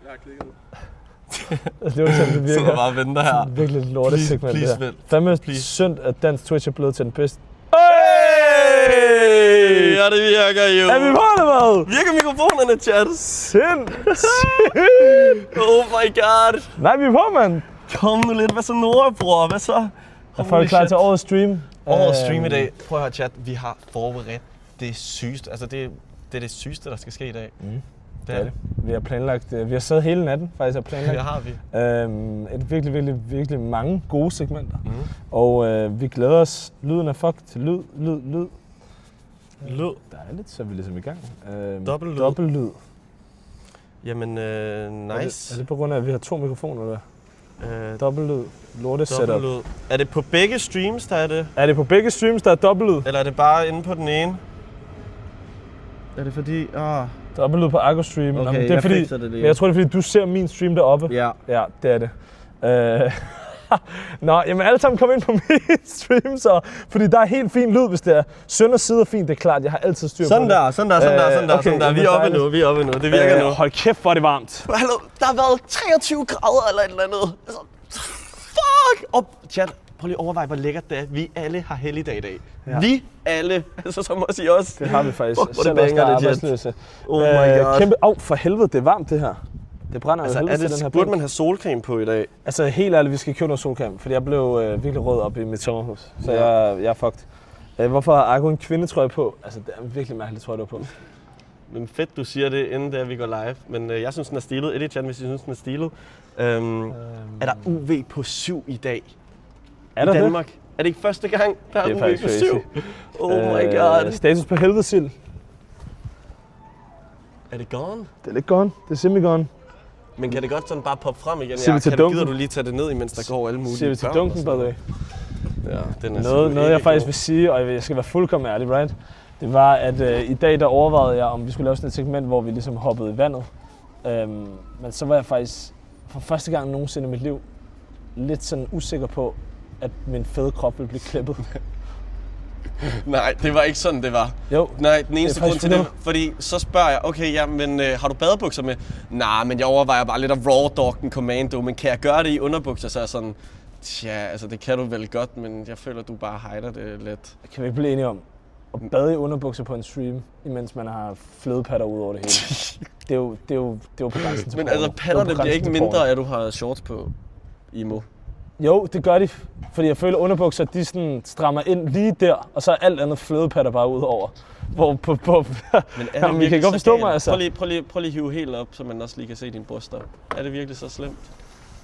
Jeg har klikket. Det var sådan, det virker. Sidder bare og venter her. Virkelig lortesegment Please, der. vent. Fandme Please. synd, at dansk Twitch er blevet til den bedste. Hey! Ja, det virker jo. Er vi på det, hvad? Virker mikrofonerne, chat? Sindssygt! Oh my god. Nej, vi er på, mand. Kom nu lidt. Hvad så, Nora, bror? Hvad så? Er folk klar til årets stream? Årets stream i dag. Prøv at høre, chat. Vi har forberedt det sygeste. Altså, det er det sygeste, der skal ske i dag. Det er det. Vi har planlagt, vi har siddet hele natten faktisk og planlagt. Det har vi. Et virkelig mange gode segmenter. Og vi glæder os. Lyden er fucked. Lyd. Lyd. Dejligt, så er vi ligesom i gang. Dobbeltlyd. Dobbeltlyd. Jamen, nice. Er det på grund af, at vi har 2 mikrofoner, eller hvad? Dobbeltlyd. Lorte-setup. Dobbeltlyd. Er det på begge streams, der er det? Er det på begge streams, der er dobbeltlyd? Eller er det bare inde på den ene? Er det fordi... Dobbeltlyd på Argo Stream. Okay, Nå, men det er fordi, men jeg tror, det er fordi, du ser min stream deroppe. Ja. Ja, det er det. Nå, jamen alle sammen kom ind på min stream, så, fordi der er helt fin lyd, hvis det er. Sønder side er fint, det er klart. Jeg har altid styr på Sådan det. der. Vi er oppe nu, Det virker nu. Hold kæft, hvor er det varmt. Hallo, der har været 23 grader eller et eller andet. Altså, fuck! Og chat, prøv lige at overveje, hvor lækkert det er. Vi alle har helligdag i dag. Ja. Vi alle. Altså, som også I også. Det har vi faktisk. Fuck, hvor det Selv også, der banger er det, chat. arbejdsløse. Oh my god. Kæmpe, for helvede, det er varmt det her. Det brænder Altså, jo helvede til den her burde bænk. man have solcreme på i dag? Altså helt ærligt, vi skal købe noget solcreme, fordi jeg blev virkelig rød op i mit sommerhus. Så Ja. jeg er fucked. Hvorfor har Argo en kvindetrøje på? Altså, det er en virkelig mærkelig trøje, du har på. Men fedt, du siger det, inden da vi går live. Men jeg synes, den er stilet. Eddie chat, hvis I synes, den er stilet. Er der UV på 7 i dag? Er der I Danmark? det? Er det ikke første gang, der Det er er UV faktisk på crazy. 7? Oh my god. Status på helvedesild. Er det gone? Det er lidt gone. Det er semi-gone. Men kan det godt sådan bare poppe frem igen? Siger vi til dunken? Gider du lige tage det ned, imens der går alle mulige Siger vi til børn dunken, og by sådan the way. noget? Ja, den er Noget jeg faktisk vil sige, og jeg skal være fuldkommen ærlig, right? Det var, at i dag der overvejede jeg, om vi skulle lave sådan et segment, hvor vi ligesom hoppede i vandet. Men så var jeg faktisk for første gang nogensinde i mit liv lidt sådan usikker på, at min fede krop ville blive klippet. Nej, det var ikke sådan, det var. Jo. Nej, den eneste Det er grund til faktisk det, fordi så spørger jeg, okay, ja, men har du badebukser med? Nej, men jeg overvejer bare lidt at raw dog den commando, men kan jeg gøre det i underbukser? Så er jeg sådan, tja, altså det kan du vel godt, men jeg føler, du bare hider det lidt. Kan vi ikke blive enige om at bade i underbukser på en stream, imens man har flødepatter ud over det hele? det er jo på grænsen til Men porno. altså, Det er på patterne bliver grænsen ikke til mindre, porno. at du har shorts på, Imo. Jo, det gør de, fordi jeg føler, at underbukser, de sådan strammer ind lige der, og så er alt andet flødepatter bare ud over. Hvor på Men er det jamen, I kan virkelig godt så forstå galt? mig, altså. Prøv lige at hive helt op, så man også lige kan se dine bryster. Er det virkelig så slemt?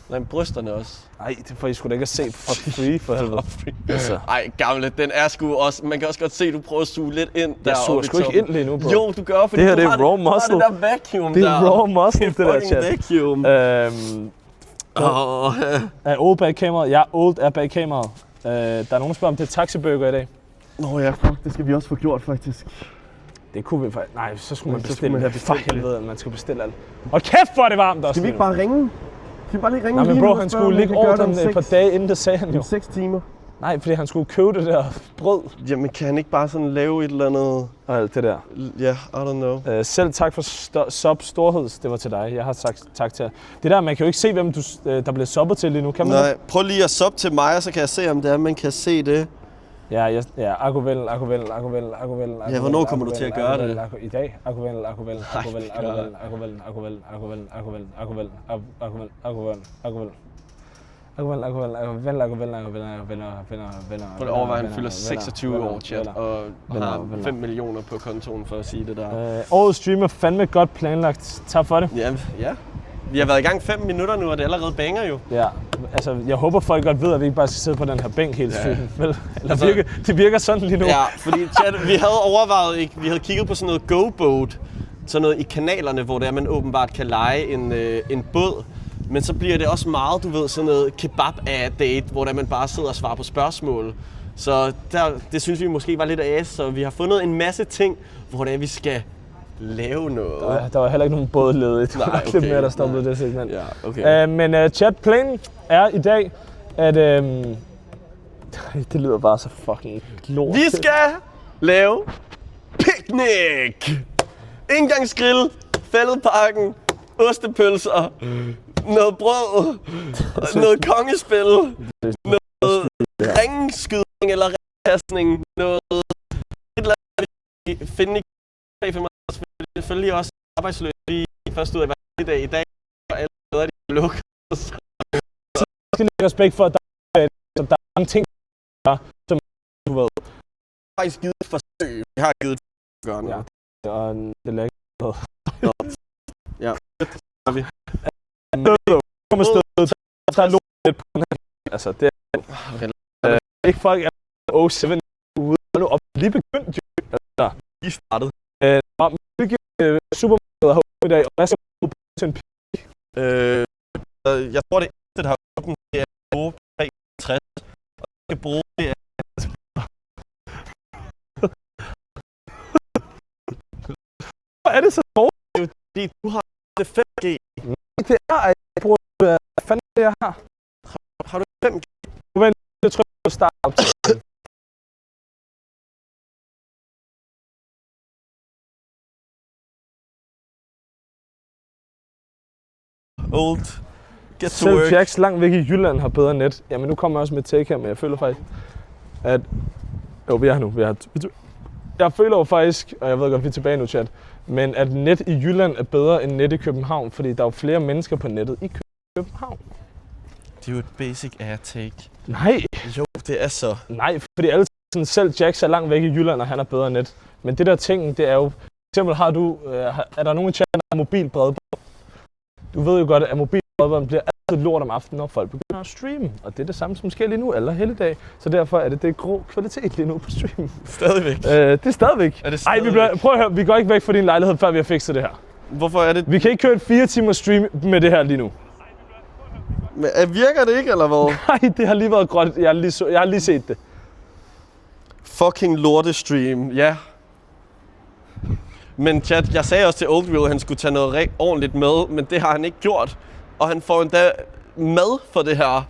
Nej, men brysterne også. Nej, det får I sgu da ikke at se for free, for helvede. Altså. Ej, gamle, den er sgu også... Man kan også godt se, at du prøver at suge lidt ind Jeg suger deroppe i sgu ikke toppen. ind lige nu, bro. Jo, du gør, fordi Det her, du det er har raw du har muscle. det der vacuum Det der. er raw muscle, det der fucking chat. vacuum. Er old bag kameraet? Ja, old er bag kameraet. Der er nogen, der spørger, om det er taxiburger i dag. Nå ja, fuck, det skal vi også få gjort, faktisk. Det kunne vi faktisk. Nej, så skulle man Så bestille skulle man det. have For bestilt det. helvede, man skulle bestille alt. Og kæft, hvor er det varmt også. Skal vi ikke bare ringe? Skal vi bare lige ringe Nej, men lige bro, nu og han spørge, skulle om ligge vi kan gøre ordren det om et par dage inden, det sagde han jo. 6 timer. Nej, fordi han skulle købe det der brød Jamen, kan han ikke bare sådan lave et eller andet... og alt det der. Ja, I don't know. Selv tak for sub storheds, det var til dig. Jeg har sagt tak til jer. Det der, man kan jo ikke se, hvem der bliver subbet til lige nu, kan man? Nej, prøv lige at sub til mig, så kan jeg se, om det er, man kan se det. Ja, Argovel. Ja, hvornår kommer du til at gøre det? I dag. Argovel. Prøv at overveje, han fylder 26 år, chat, og har 5 millioner på kontoen for at sige det der. Årets stream er fandme godt planlagt. Tak for det. Ja. Vi har været i gang 5 minutter nu, og det er allerede banger jo. Ja, altså jeg håber folk godt ved, at vi ikke bare skal sidde på den her bænk hele streamen. Vel? Eller Altså, det virker sådan lige nu. Ja, fordi chat, vi havde overvejet, vi havde kigget på sådan noget GoBoat, sådan noget i kanalerne, hvor det er, man åbenbart kan leje en båd. Men så bliver det også meget, du ved, sådan noget kebab-date, hvor der man bare sidder og svarer på spørgsmål. Så det synes vi måske var lidt as, så vi har fundet en masse ting, hvor det er, vi skal lave noget. Der var heller ikke nogen båd ledigt. Det var klip mere, der stoppede det segment. Ja, okay. Men chatplanen er i dag, at... det lyder bare så fucking lort. Vi skal lave picnic! Indgangsgrill, fældeparken, ostepølser, noget brød, noget kongespil, noget ringskydning eller ringkastning, noget et eller andet, finde i 3-5 år, selvfølgelig også arbejdsløs lige først ud af hver dag i dag, og alle steder, de er lukket. Jeg skal lige respekt for, at der er mange ting, som du ved. Jeg har faktisk givet et forsøg. Jeg har givet et forsøg at gøre noget. Ja, og det er ikke noget. Ja, det har vi. Kom afsted, der er lidt på den her. Altså, det er ikke folk er 07 ude, og nu op lige begyndt, altså. I startede. Og hvilke supermarkeder har åbent i dag, og hvad skal du bruge til en pige? Jeg tror, det eneste, der har åbent, det er 360, og jeg skal bruge det er... Hvor er det så dårligt? Fordi du har det 5G. Nej, det er, at jeg bruger... Hvad fanden er det, jeg har? Har du 5G? Jeg tror, jeg skal starte op til. Old. Get to Selv work. Jacks langt væk i Jylland har bedre net. Jamen nu kommer jeg også med take her, men jeg føler faktisk, at... Jo, vi er her nu. Jeg føler jo faktisk, og jeg ved godt, vi er tilbage nu, chat, men at net i Jylland er bedre end net i København, fordi der er jo flere mennesker på nettet i København. Det er jo et basic air take. Nej. Jo, det er så. Nej, fordi alle sådan, selv Jacks er langt væk i Jylland, og han er bedre net. Men det der ting, det er jo... For eksempel har du... er der nogen i chatten, der har mobilbredbånd? Du ved jo godt, at mobilbredbånd bliver altid lort om aftenen, når folk begynder at streame. Og det er det samme, som sker lige nu, eller helligdag. Så derfor er det grå kvalitet lige nu på stream. Stadigvæk. Det er stadigvæk. Er det stadigvæk? Ej, prøv at høre, vi går ikke væk fra din lejlighed, før vi har fikset det her. Hvorfor er det? Vi kan ikke køre et 4 timer stream med det her lige nu. Men virker det ikke, eller hvad? Nej, det har lige været gråt. Jeg har lige set det. Fucking lortestream, ja. Men chat, jeg sagde også til Old Real, at han skulle tage noget ordentligt med, men det har han ikke gjort. Og han får endda mad for det her.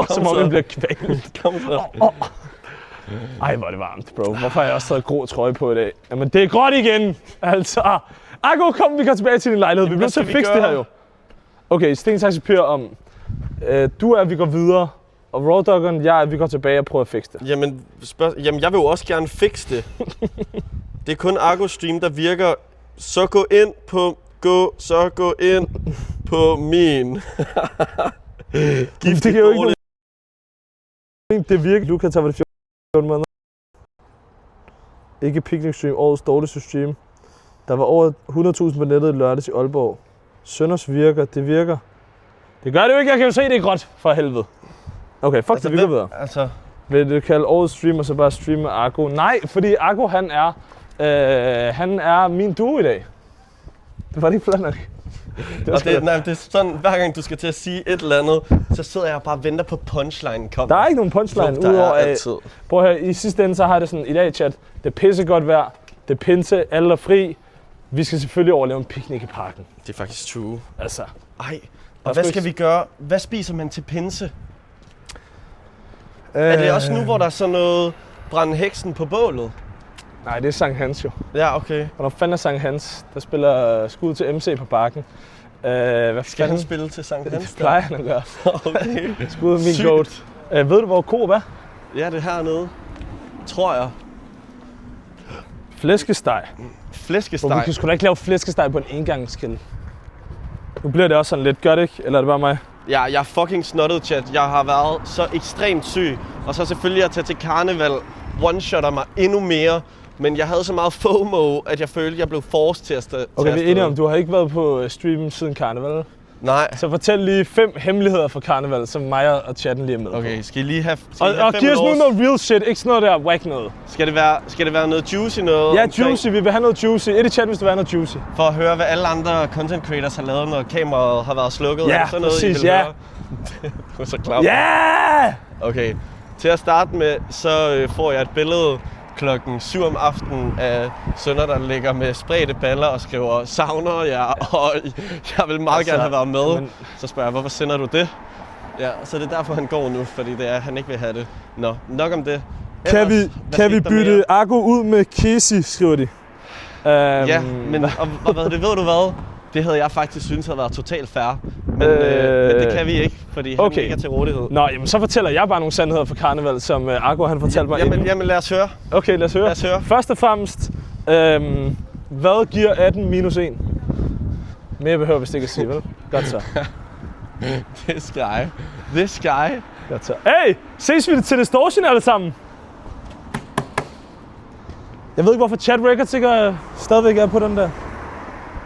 Som om vi bliver kvalt. Kom så. Ej, hvor er det varmt, bro. Hvorfor har jeg også taget grå trøje på i dag? Jamen, det er gråt igen! Altså. Akko, kom, vi går tilbage til din lejlighed. Vi bliver til at fikse det her jo. Okay, sten, saks, papir om. Du er, at vi går videre. Og Raw Doggeren, jeg er, at vi går tilbage og prøver at fikse det. Jamen, jeg vil jo også gerne fikse det. Det er kun Akko Stream, der virker. Så gå ind på min. Det kan jo ikke det virker. Du kan tage det 14 måneder. Ikke Picnic Stream, årets dårligste stream. Der var over 100.000 på nettet i lørdags i Aalborg. Sønders virker, det virker. Det gør det jo ikke, jeg kan jo se, det er gråt, for helvede. Okay, fuck altså, det, vi går videre. Altså... Vil du kalde årets stream, og så bare streame Akko? Nej, fordi Akko, han er min duo i dag. Det var det ikke flot nok. Det er sådan, hver gang du skal til at sige et eller andet, så sidder jeg og bare venter på punchline kommer. Der er ikke nogen punchline, udover at... Prøv at høre, i sidste ende så har det sådan, i dag chat, det er pissegodt vejr, det er pinse, alle er fri. Vi skal selvfølgelig overleve en picnic i parken. Det er faktisk true. Altså. Ej, og hvad skal vi gøre? Hvad spiser man til pinse? Er det også nu, hvor der er sådan noget brænde heksen på bålet? Nej, det er Sankt Hans jo. Ja, okay. Og når fanden er Sankt Hans, der spiller skud til MC på bakken. Hvad skal han spille til Sankt Hans? Det plejer han at gøre. Okay. Skud af min goat. Ved du, hvor Coop er? Ja, det er hernede. Tror jeg. Flæskesteg. Flæskesteg? Vi kan sgu da ikke lave flæskesteg på en engangskilde. Nu bliver det også sådan lidt, gør det ikke? Eller er det bare mig? Ja, jeg er fucking snottet, chat. Jeg har været så ekstremt syg. Og så selvfølgelig at tage til karneval one-shotter mig endnu mere. Men jeg havde så meget FOMO, at jeg følte, at jeg blev forced til at stå. Okay, vi er enige om, du har ikke været på streamen siden karneval. Nej. Så fortæl lige 5 hemmeligheder fra karneval, som mig og chatten lige er med. Okay, skal I lige have og giv os nu noget real shit, ikke sådan noget der whack noget. Skal det være noget juicy noget? Ja, juicy. Vi vil have noget juicy. Et i chatten, hvis det vil have noget juicy. For at høre, hvad alle andre content creators har lavet, når kameraet har været slukket. Ja, sådan noget, præcis, I vil ja. høre? Det var så klart. Ja! Okay, til at starte med, så får jeg et billede. klokken 7 om aftenen af sønner, der ligger med spredte baller og skriver, savner jer, og jeg vil meget gerne have været med. Men... Så spørger jeg, hvorfor sender du det? Ja, så det er derfor, han går nu, fordi det er, han ikke vil have det. Nå, nok om det. Ellers, kan vi bytte Argo ud med Casey, skriver de. Ja, men og ved du hvad? Det havde jeg faktisk synes havde været totalt fair, men det kan vi ikke, fordi han ikke er til rådighed. Nå, jamen så fortæller jeg bare nogle sandheder fra karneval, som Argo han fortalte mig inden. Jamen lad os høre. Okay, lad os høre. Først og fremmest, hvad giver 18 minus 1? Mere behøver vi ikke at sige, vel? Godt så. This guy. Godt så. Hey, ses vi til Distortion alle sammen? Jeg ved ikke, hvorfor Chat Records ikke stadigvæk er på den der.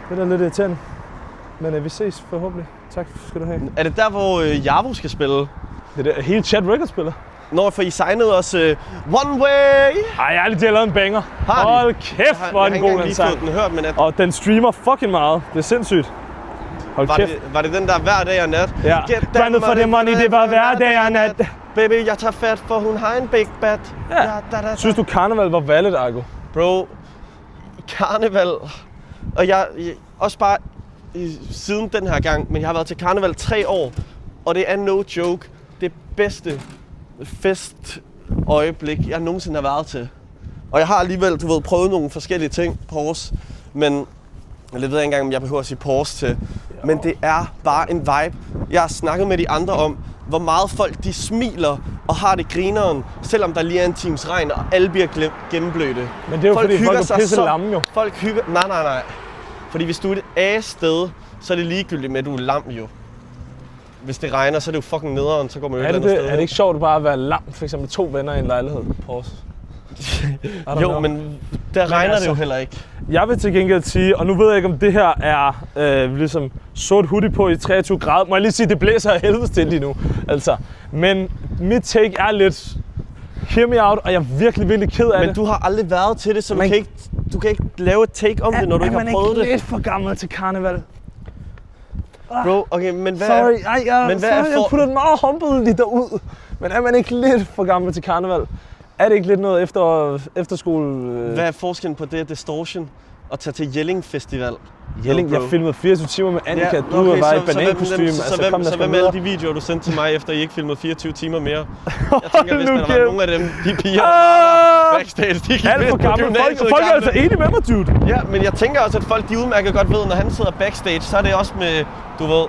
Det er lidt irriterende. Men vi ses forhåbentlig. Tak skal du have. Er det der, hvor Javo skal spille? Det er der hele Chat Records spiller. Nå, for I signede også One Way! Ej, jeg har lige lavet en banger. Hold kæft, hvor er den god, den sang. Og den streamer fucking meget. Det er sindssygt. Hold kæft. Var det den der hver dag og nat? Ja. Grindet for det money, det var hver dag og nat. Baby, jeg tager fat, for hun har en big bat. Ja. Synes du, karneval var valget, Argo? Bro, karneval... Og jeg også bare siden den her gang, men jeg har været til karneval 3 år, og det er no joke det bedste festøjeblik, jeg nogensinde har været til. Og jeg har alligevel, prøvet nogle forskellige ting, Porsche, men jeg ved ikke engang, om jeg behøver at sige Porsche til. Men det er bare en vibe. Jeg har snakket med de andre om, hvor meget folk de smiler og har det grineren, selvom der lige er en times regn, og alle bliver gennemblødte. Men det er jo fordi folk er pisse lamme jo. Folk hygger... Nej. Fordi hvis du er et A-sted, så er det ligegyldigt med, at du er lam jo. Hvis det regner, så er det jo fucking nederen, så går man jo et eller andet sted. Er det ikke sjovt bare at være lam, for eksempel 2 venner i en lejlighed? Porsche. Jo, men der regner det jo heller ikke. Jeg vil til gengæld sige, og nu ved jeg ikke, om det her er ligesom sort hoodie på i 23 grader. Må jeg lige sige, det blæser af helvede til lige nu. Altså, men mit take er lidt hear me out, og jeg er virkelig ked af det. Men du har aldrig været til det, så du kan ikke lave et take om det, når du ikke har prøvet det. Er man ikke lidt for gammel til karneval? Bro, okay, men hvad jeg putter den meget humble derud. Men er man ikke lidt for gammel til karneval? Er det ikke lidt noget efterskole? Hvad er forskellen på det Distortion og tage til Jelling Festival? Jelling? Jeg filmede 24 timer med Annika. Du var i banankostyme. Så hvem er alle de videoer, du sendte til mig, efter I ikke filmede 24 timer mere? Jeg tænker, hvis der var nogle af dem, de piger, der var backstage, de gik alt for gamle. Folk er altså enige med mig, dude. Ja, men jeg tænker også, at folk de udmærket godt ved, når han sidder backstage, så er det også med, du ved,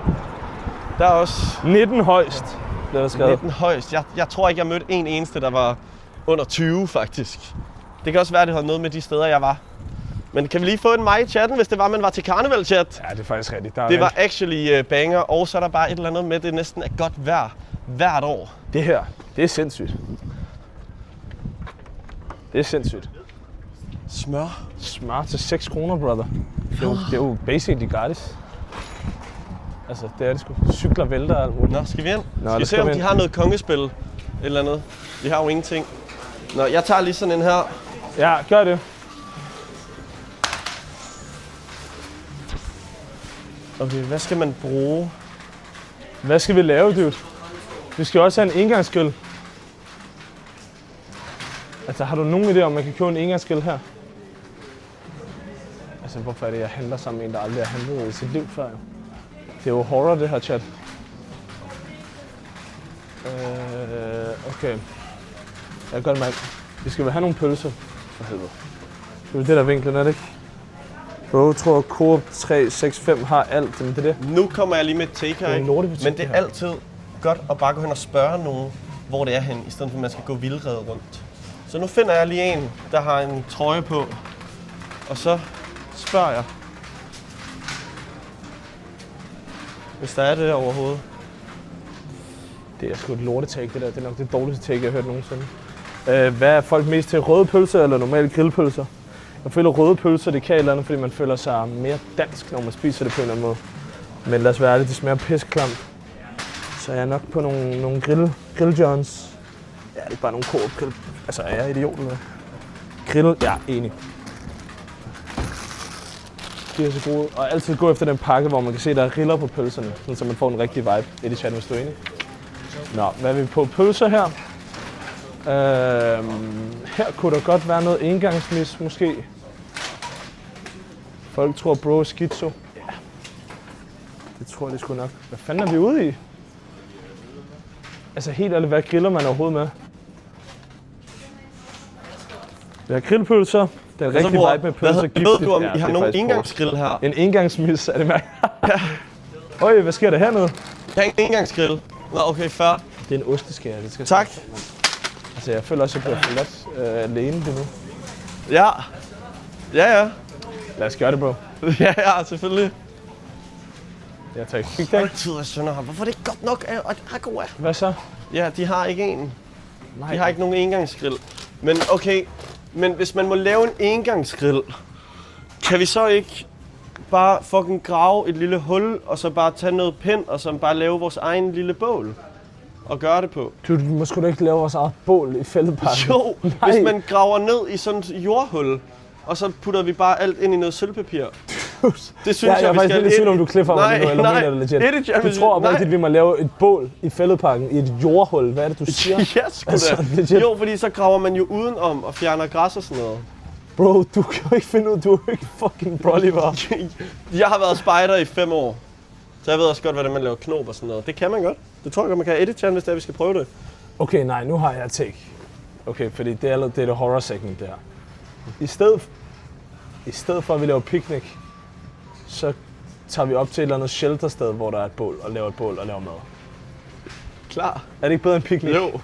der er også... 19 højst, blev der skrevet. 19 højst. Jeg tror ikke, jeg mødte en eneste, der var under 20, faktisk. Det kan også være, at det havde noget med de steder, jeg var. Men kan vi lige få en mig i chatten, hvis det var, man var til karneval-chat? Ja, det er faktisk rigtigt. Det var actually banger, og så er der bare et eller andet med, det næsten er godt vejr hvert år. Det her, det er sindssygt. Det er sindssygt. Smør? Smør til 6 kroner, brother. Det er jo basically gratis. Altså, det er det sgu. Cykler, vælter og alt muligt. Nå, skal vi ind? Skal vi se, om de har noget kongespil? Et eller andet. Vi har jo ingenting. Nå, jeg tager lige sådan en her. Ja, gør det. Okay, hvad skal man bruge? Hvad skal vi lave, dude? Vi skal også have en engangsgrill. Altså, har du nogen idé om, man kan købe en engangsgrill her? Altså, hvorfor er det, jeg handler sammen med en, der aldrig har handlet i sit liv før? Det er jo horror, det her, chat. Okay. Jeg gør det mærke. Vi skal vel have nogle pølser. For helvede. Det er det der vinklen, er det ikke? Bro, jeg tror Coop 365 har alt, men det er det. Nu kommer jeg lige med et take her, men det er altid godt at bare gå hen og spørge nogen, hvor det er hen, i stedet for at man skal gå vildrede rundt. Så nu finder jeg lige en, der har en trøje på, og så spørger jeg, hvis der er det overhovedet. Det er sgu et lortetake, det der. Det er nok det dårligste take, jeg har hørt nogensinde. Hvad er folk mest til? Røde pølser eller normale grillpølser? Jeg føler, at røde pølser, det kan et eller andet, fordi man føler sig mere dansk, når man spiser det på en eller anden måde. Men lad os være ærlige, det smager pisseklamt. Så jeg er nok på nogle grill-johns. Ja, det er bare nogle Coop-grill. Altså, er jeg idiot eller hvad? Grill, ja, enig. De er så gode. Og altid gå efter den pakke, hvor man kan se, at der er riller på pølserne, så man får en rigtig vibe. Det er det chat, hvis du er enig. Nå, hvad er vi på? Pølser her. Her kunne der godt være noget engangsmis, måske. Folk tror, bro er schizo. Ja. Det tror de sgu nok. Hvad fanden er vi ude i? Altså helt ærligt, hvad griller man overhovedet med? Vi har grillpølser. Det er rigtig vibe med pølser. Ved du, om I har nogen engangsgrill her? En engangsmis, er det mærke? Ja. Øj, hvad sker der hernede? Jeg har en engangsgrill. Nå, okay, fair. Det er en osteskære, det skal tak. Altså, jeg føler også, at jeg bliver forladt alene det nu. Ja. Ja. Lad os gøre det, bro. Ja, selvfølgelig. Jeg tager kig der. Altid af Sønderhavn. Hvorfor er det ikke godt nok at Aqua? Hvad så? Ja, de har ikke en. Nej. De har ikke nogen engangsgrill. Men okay, hvis man må lave en engangsgrill, kan vi så ikke bare fucking grave et lille hul, og så bare tage noget pind, og så bare lave vores egen lille bål? Og gøre det på. Du må sgu da ikke lave vores eget bål i fældeparken. Jo, hvis man graver ned i sådan et jordhul, og så putter vi bare alt ind i noget sølvpapir. Det synes jeg er vi faktisk skal. lidt i tvivl om du klipper mig nu, eller mener det legit. Du tror bare, at vi må lave et bål i fældeparken i et jordhul. Hvad er det, du siger? Ja, sgu da. Jo, fordi så graver man jo udenom og fjerner græs og sådan noget. Bro, du kan jo ikke finde ud, du er jo ikke fucking Broliver. Jeg har været spejder i 5 år. Så jeg ved også godt, hvordan man laver knop og sådan noget. Det kan man godt. Det tror jeg godt, man kan edit, hvis det er, vi skal prøve det. Okay, nej, nu har jeg et take. Okay, fordi det er det horror segment der. I stedet for, at vi laver picnic, så tager vi op til et eller andet sheltersted, hvor der er et bål, og laver et bål og laver mad. Klar. Er det ikke bedre end picnic? Jo.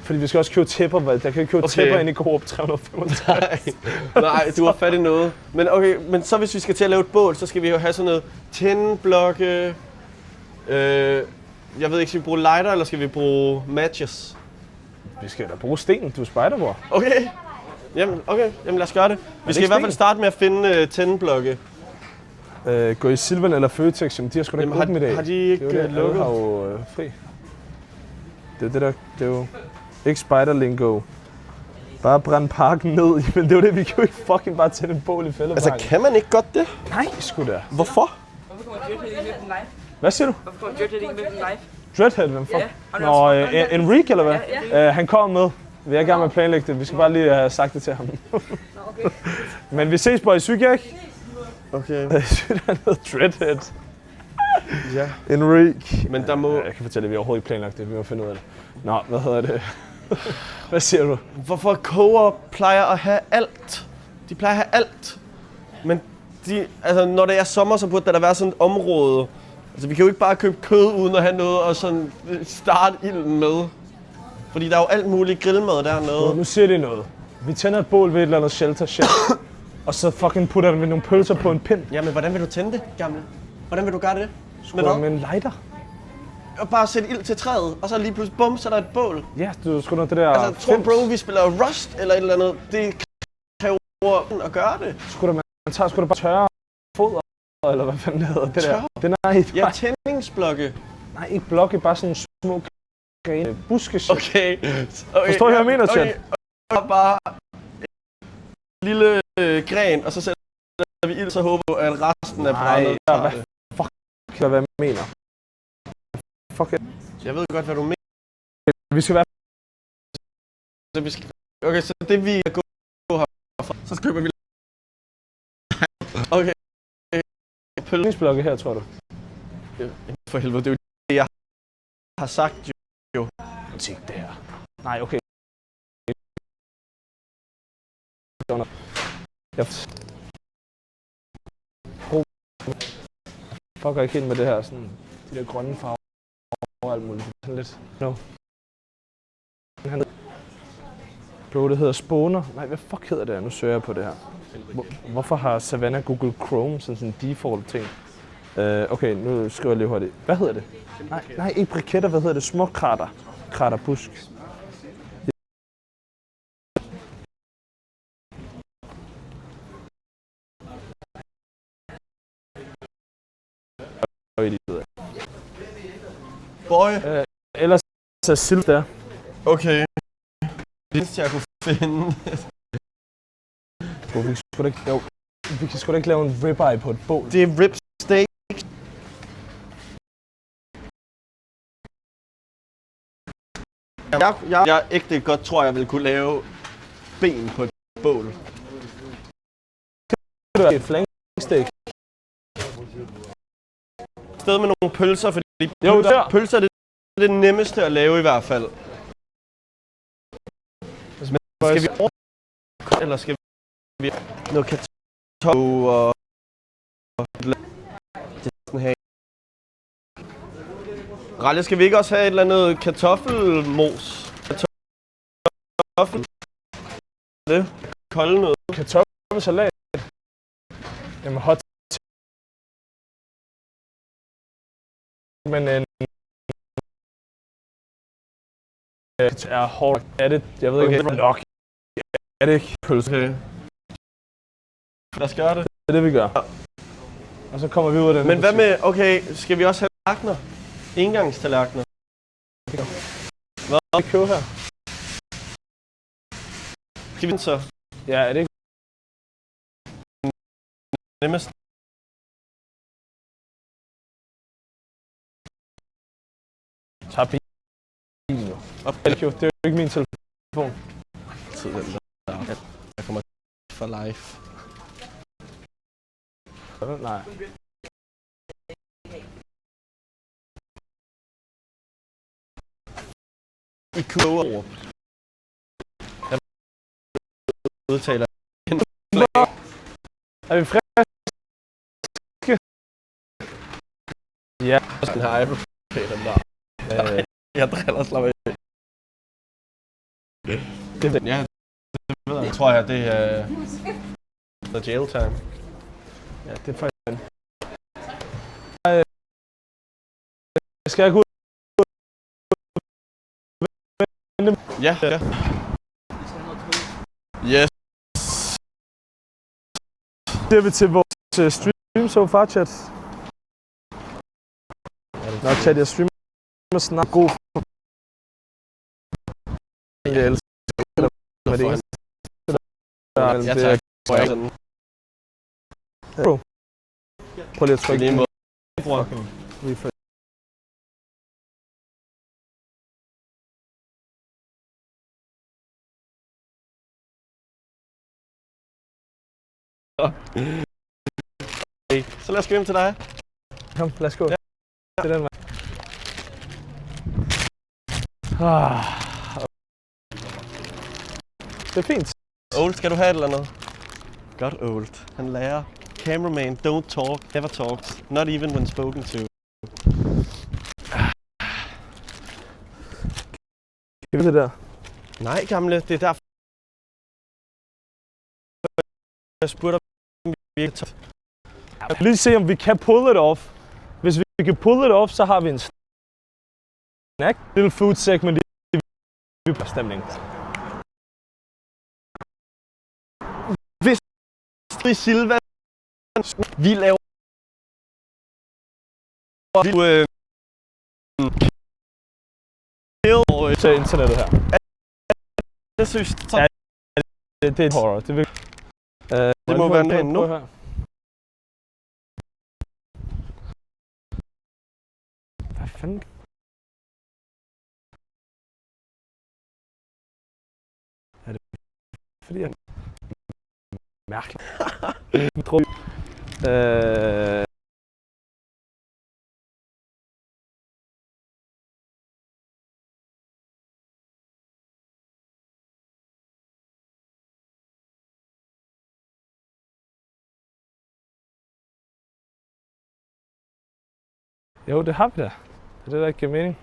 Fordi vi skal også købe tæpper, der kan ikke købe tæpper ind i Coop 365. Nej, du har fat i noget. Men så hvis vi skal til at lave et bål, så skal vi jo have sådan noget tændblokke. Jeg ved ikke, skal vi bruge lighter, eller skal vi bruge matches? Vi skal da bruge sten, du er spejderbror. Okay. Jamen lad os gøre det. Vi skal i hvert fald starte med at finde tændblokke. Gå i Silvan eller Føtex, de har sgu da ikke åbent i dag. Har de ikke lukket? Har jo fri. Det er det er jo ikke spider-lingo. Bare brænde parken ned, men det er jo det, vi kan jo ikke fucking bare tænde en bål i fældeparken. Altså, kan man ikke godt det? Nej, sgu da. Hvorfor? Hvorfor kommer Dreadhead ikke med den live? Hvad siger du? Hvorfor kommer Dreadhead ikke med den live? Dreadhead, hvem fuck? Ja. Nå, Enrique eller hvad? Ja. Han kommer med. Vi er i gang med at planlægge det. Vi skal bare lige have sagt det til ham. Okay. Men vi ses på i Sygak. Okay. Jeg synes, der er noget Dreadhead. Ja. Enrique. Men der må... Jeg kan fortælle, at vi overhovedet ikke planlagt det. Vi må finde ud af det. Nå, hvad hedder det? Hvad siger du? Hvorfor koger plejer at have alt? De plejer at have alt. Men når det er sommer, så burde der være sådan et område. Altså, vi kan jo ikke bare købe kød uden at have noget og sådan starte ilden med. Fordi der er jo alt muligt grillmad dernede. Nu siger det noget. Vi tænder et bål ved et eller andet shelter shit. Og så fucking putter vi nogle pølser på en pind. Jamen, hvordan vil du tænde det, gamle? Hvordan vil du gøre det? Med en lighter. Og bare sætte ild til træet, og så lige pludselig bum, så er der et bål. Ja, du skulle noget det der... Altså, tror bro, vi spiller Rust eller et eller andet. Det kræver at gøre det. Man tager sgu da bare tørre foder, eller hvad fanden det hedder det der. Det er ja, tændingsblokke. Nej, ikke blokke, bare sådan små grene. Buskeshit. Okay. Forstår du, hvad jeg mener, chat? Og bare en lille gren, og så sætter vi ild, så håber at resten er brændet. Nej, hvad fuck, hvad jeg mener? Fuck it. Jeg ved godt, hvad du mener. Vi skal være... Okay, så det vi er gået herfra, så køber vi... Okay. Pølseblokke her, tror du? For helvede, det er jo det, jeg har sagt jo. Musik, det her. Nej, okay. Jeg fucker ikke helt med det her, sådan de der grønne farver og alt muligt. Sådan lidt. No. Bro, det hedder spåner. Nej, hvad fuck hedder det? Nu søger jeg på det her. Hvorfor har Savannah Google Chrome sådan en default ting? Okay, nu skriver jeg lige hurtigt. Hvad hedder det? Nej, ikke briketter. Hvad hedder det? Små krater. Kraterbusk. Boy. Ellers er sild der. Okay. Det eneste, jeg kunne finde. Bro, vi kan sgu da ikke lave en ribeye på et bål. Det er rib steak. Jeg ægte godt tror, jeg vil kunne lave ben på et bål. Det er et flanksteak. Sted med nogle pølser, fordi pølser er det nemmeste at lave i hvert fald. Men skal vi eller skal vi noget kartoffel og Ralle, skal vi ikke også have et eller andet kartoffelmos? Kartoffel? Det? Kolde noget? Kartoffelsalat. Jamen hot. Men en er hårdt. Er det? Jeg ved ikke, om det er nok. Er det ikke pølse? Okay. Lad os gøre det. Det er det, vi gør. Og så kommer vi ud af den. Men hvad med, okay, skal vi også have tallerkener? Engangstallerkener. Hvad? Hvad køber her? Skal vi så? Ja, er det ikke? Nemmest. Tag bilen jo. Det er jo ikke min telefon. Jeg kommer for live. Nej. I koger. Jeg udtaler. Er vi friske? Ja. Den her Apple Pay, den der. Jeg driller slap af. Ja, det ved jeg. Tror jeg, det er the jail time. Ja, det er faktisk. Skal jeg gå ud? Ja. Yes. Det er vi til vores stream so far, chat. Nå, chat, jeg streamer snart god. Jeg elsker det med det eneste. Ja, tak. Prøv lige at trykke lige måde. Refresh. Okay, så lad os gå hjem til dig. Kom, lad os gå. Ja. Det er den vej. Det er fint. Old, skal du have et eller andet? Godt, Old. Han lærer. Cameraman, don't talk, never talks. Not even when spoken to. Kan vi det der? Nej, gamle, det er derfor. Jeg spurgte om vi ikke tager. Jeg vil lige se, om vi kan pull it off. Hvis vi kan pull it off, så har vi en snack. Little food segment i stemning. Hvis Silva, vi laver til internettet her. Det synes ja, det er horror. Det må være den nu. Hvad fanden? Er det fordi jeg mærkeligt? Jo, det har vi da. Det er det, der ikke giver mening.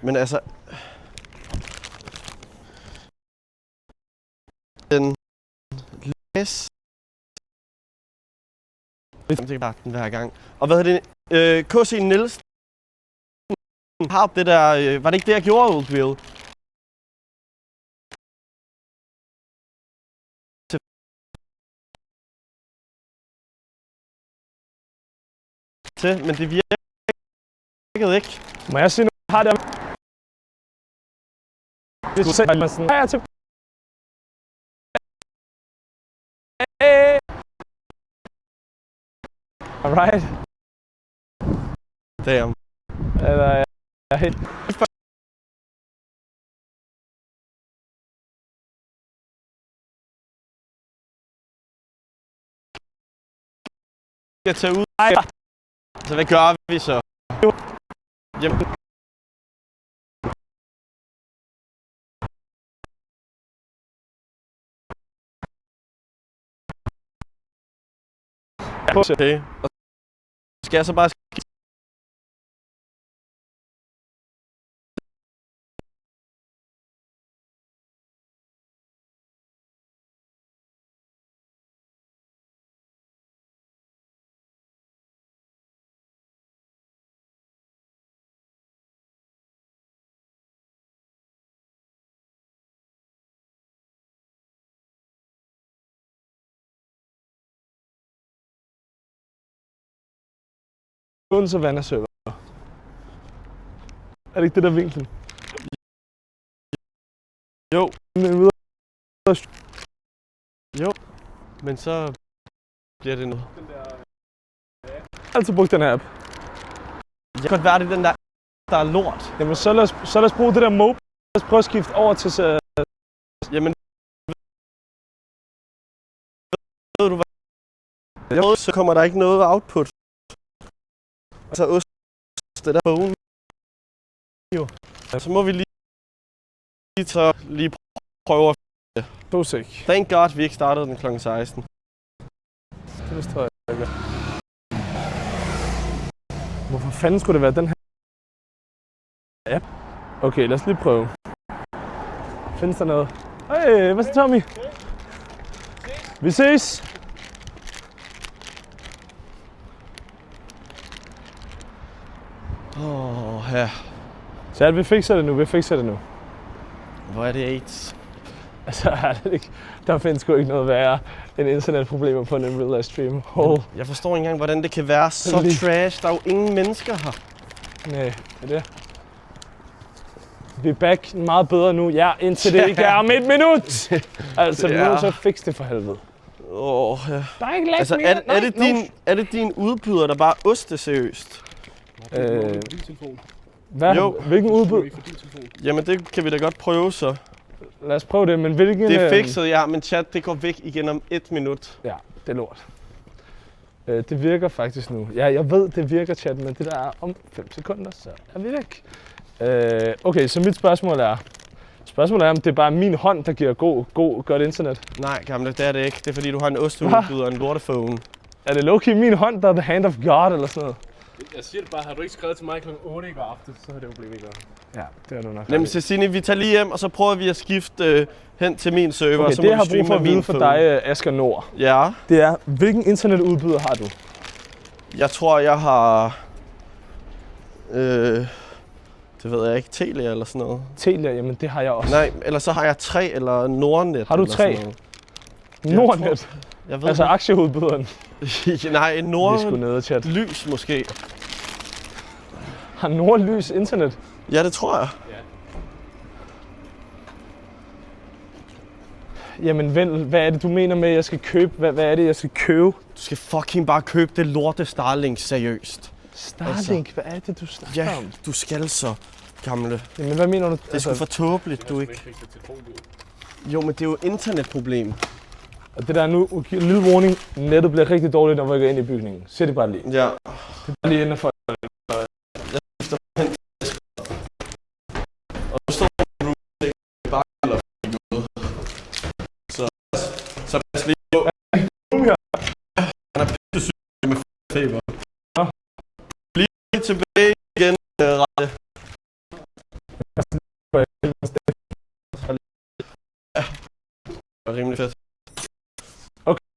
Men altså... Den... Læs... den hver gang. Og hvad hedder det? K.C. Nielsen har det der... var det ikke det, jeg gjorde, Oldville? Men det virkede ikke. Må jeg sige noget? Har det... Hvis du sætter mig sådan... Hej, til... Alright. Damn. Eller... Jeg er helt... skal tage ud. Så hvad gør vi så? Jamen, okay. Skal jeg så bare Odense Vanderserver. Er det ikke det der vinklen? Jo. Jo. Men så bliver det noget. Jeg har altid brugt den her app. Det kan godt være, det er den der er lort. Jamen så lad os bruge det der mob. Lad os prøve at skifte over til Jamen, ved du hvad? Så kommer der ikke noget output. Altså ost, det der phone. Jo. Så må vi lige prøve at Bosik. Thank God, vi ikke startede den kl. 16. Det forstår jeg ikke. Hvorfor fanden skulle det være den her app? Okay, lad os lige prøve. Findes der noget? Hey, hvad så Tommy? Vi ses! Ja. Så vi fikser det nu, Hvor er det AIDS? Altså, ærligt, der findes sgu ikke noget værre end internetproblemer på en real life stream. Jeg forstår ikke engang, hvordan det kan være så trash. Der er jo ingen mennesker her. Nej, det er det. Vi er back meget bedre nu, ja, indtil det ikke er om 1 minut! Altså, vi må så fikse det for helvede. Ja. Der er ikke lægt Altså, mere. er det din udbyder, der bare oste seriøst? Hvad? Jo. Hvilken udbud? Jamen, det kan vi da godt prøve så. Lad os prøve det, men hvilken... Det er fikset, ja, men chat, det går væk igen om 1 minut. Ja, det er lort. Det virker faktisk nu. Ja, jeg ved, det virker, chat, men det der er om 5 sekunder, så er vi væk. Okay, så mit spørgsmål er... om det er bare min hånd, der giver godt internet. Nej, gamle, det er det ikke. Det er fordi, du har en osteudbyder og en lortefone. Er det low-key min hånd, der er the hand of God, eller sådan noget? Jeg siger det bare, har du ikke skrevet til mig kl. 8 i går aften, så havde det jo blevet ikke. Ja, det er du nok. Jamen Cecine, vi tager lige hjem, og så prøver vi at skifte hen til min server, Okay, så det må jeg har vi brug for streame at vide min for phone. dig, Asger Nord, Ja, det er, hvilken internetudbyder har du? jeg tror, jeg har... det ved jeg ikke, Telia eller sådan noget. Telia, jamen det har jeg også. Nej, eller så har jeg 3 eller Nordnet. Har du eller 3? sådan Nordnet? Jeg ved Altså aktieudbyderen? nej, Vi er sgu Nordlys nede, chat. måske. Har Nordlys internet? Ja, det tror jeg. Jamen vel, hvad er det, du mener med, at jeg skal købe? Hvad er det, jeg skal købe? Du skal fucking bare købe det lorte Starlink seriøst. Starlink, hvad er det, du snakker Ja, om? du skal så, gamle. Jamen hvad mener du? Det er sgu for tåbeligt, du ikke. Jo, men det er jo et internetproblem. Og det der er nu, lille warning, nettet bliver rigtig dårligt, når vi går ind i bygningen. Se det bare lige. Ja. Det er bare lige inden for. Og du står bare eller noget. Så pas lige på. Han er pissesyg med feber. Ja. Lige tilbage igen, Rette. Ja. Det var rimelig fedt. Okay.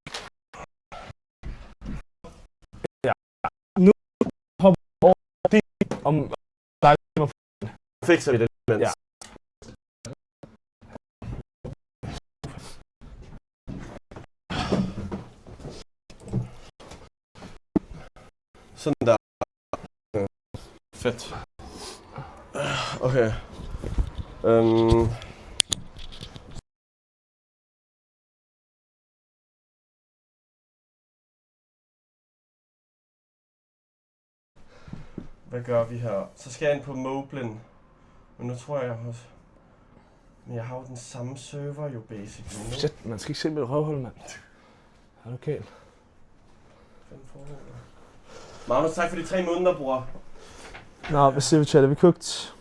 Ja. Nu hopper vi over det om Fikser vi det imens. Ja. Sådan der. Fedt. Okay. Hvad gør vi her? Så skal jeg ind på Moblin. Men nu tror jeg også... Men jeg har jo den samme server jo basically. Shit, man skal ikke se mit røvhul, mand. Er du okay? Magnus, tak for de 3 måneder, bror. Nå, hvad siger vi, chat? Er vi cooked?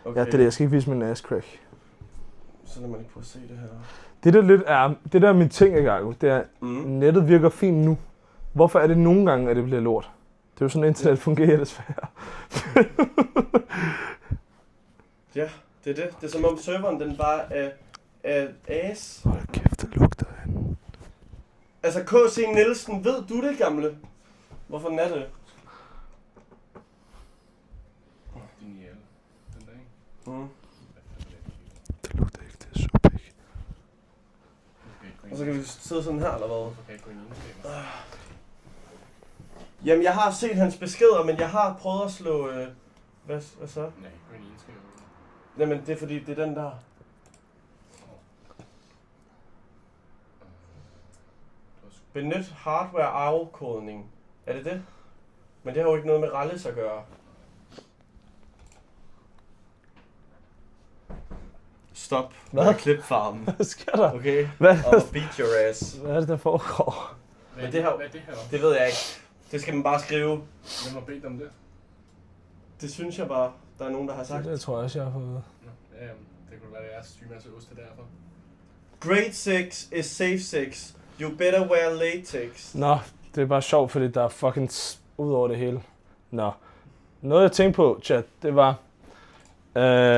Okay. Ja, det er det. Jeg skal ikke vise min ass crack. Så lader man ikke prøve at se det her. Det der lidt er, det der er min ting, Agago, det er, nettet virker fint nu. Hvorfor er det nogle gange, at det bliver lort? Det er jo sådan, internet fungerer desværre. Ja, det er det. Det er som om serveren, den bare er ass. Hold kæft, det lugter herinde. Altså, K.C. Nielsen, ved du det, gamle? Hvorfor den er det? Din hjælp. Den der, ikke? Det lugter ikke, det er suppe, ikke? Og så kan vi sidde sådan her, eller hvad? Hvorfor kan jeg gå ind i egenskaber? Jamen, jeg har set hans beskeder, men jeg har prøvet at slå... Hvad så? Nej, gå ind i egenskaber. Jamen, det er fordi, det er den der. Benyt hardware afkodning. Er det det? Men det har jo ikke noget med rallis at gøre. Stop. Hvad? Klipfarmen. Hvad sker der? Okay? Hvad? Og beat your ass. Hvad er det, der foregår? Men det her... Hvad er det her? Det ved jeg ikke. Det skal man bare skrive. Hvem har bedt om det? Det synes jeg bare, der er nogen, der har sagt. Det tror jeg også, jeg har fået. Nå, ja, det kunne være, at jeg streamer altså ost derfor. Grade 6 is safe sex. You better wear latex. Nå, det er bare sjovt, fordi der er fucking ud over det hele. Nå. Noget jeg tænkte på, chat, det var...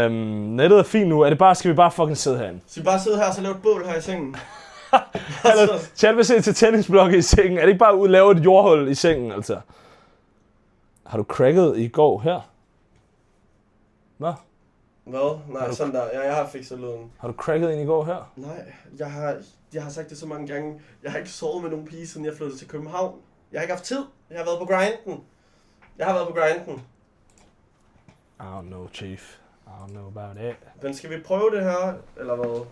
nettet er fint nu. Skal vi bare fucking sidde herinde? Så vi bare sidde her og så lave et bål her i sengen? Eller, chat vil se til tennisblokke i sengen. Er det ikke bare ud at lave et jordhul i sengen, altså? Har du cracket i går her? Hvad? Hvad? Nej, sådan der. Ja, jeg har fikset lyden. Har du cracket ind i går her? Nej, jeg har sagt det så mange gange. Jeg har ikke sovet med nogen pige, siden jeg flyttede til København. Jeg har ikke haft tid. Jeg har været på grinden. I don't know, chief. I don't know about it. Men skal vi prøve det her, eller hvad?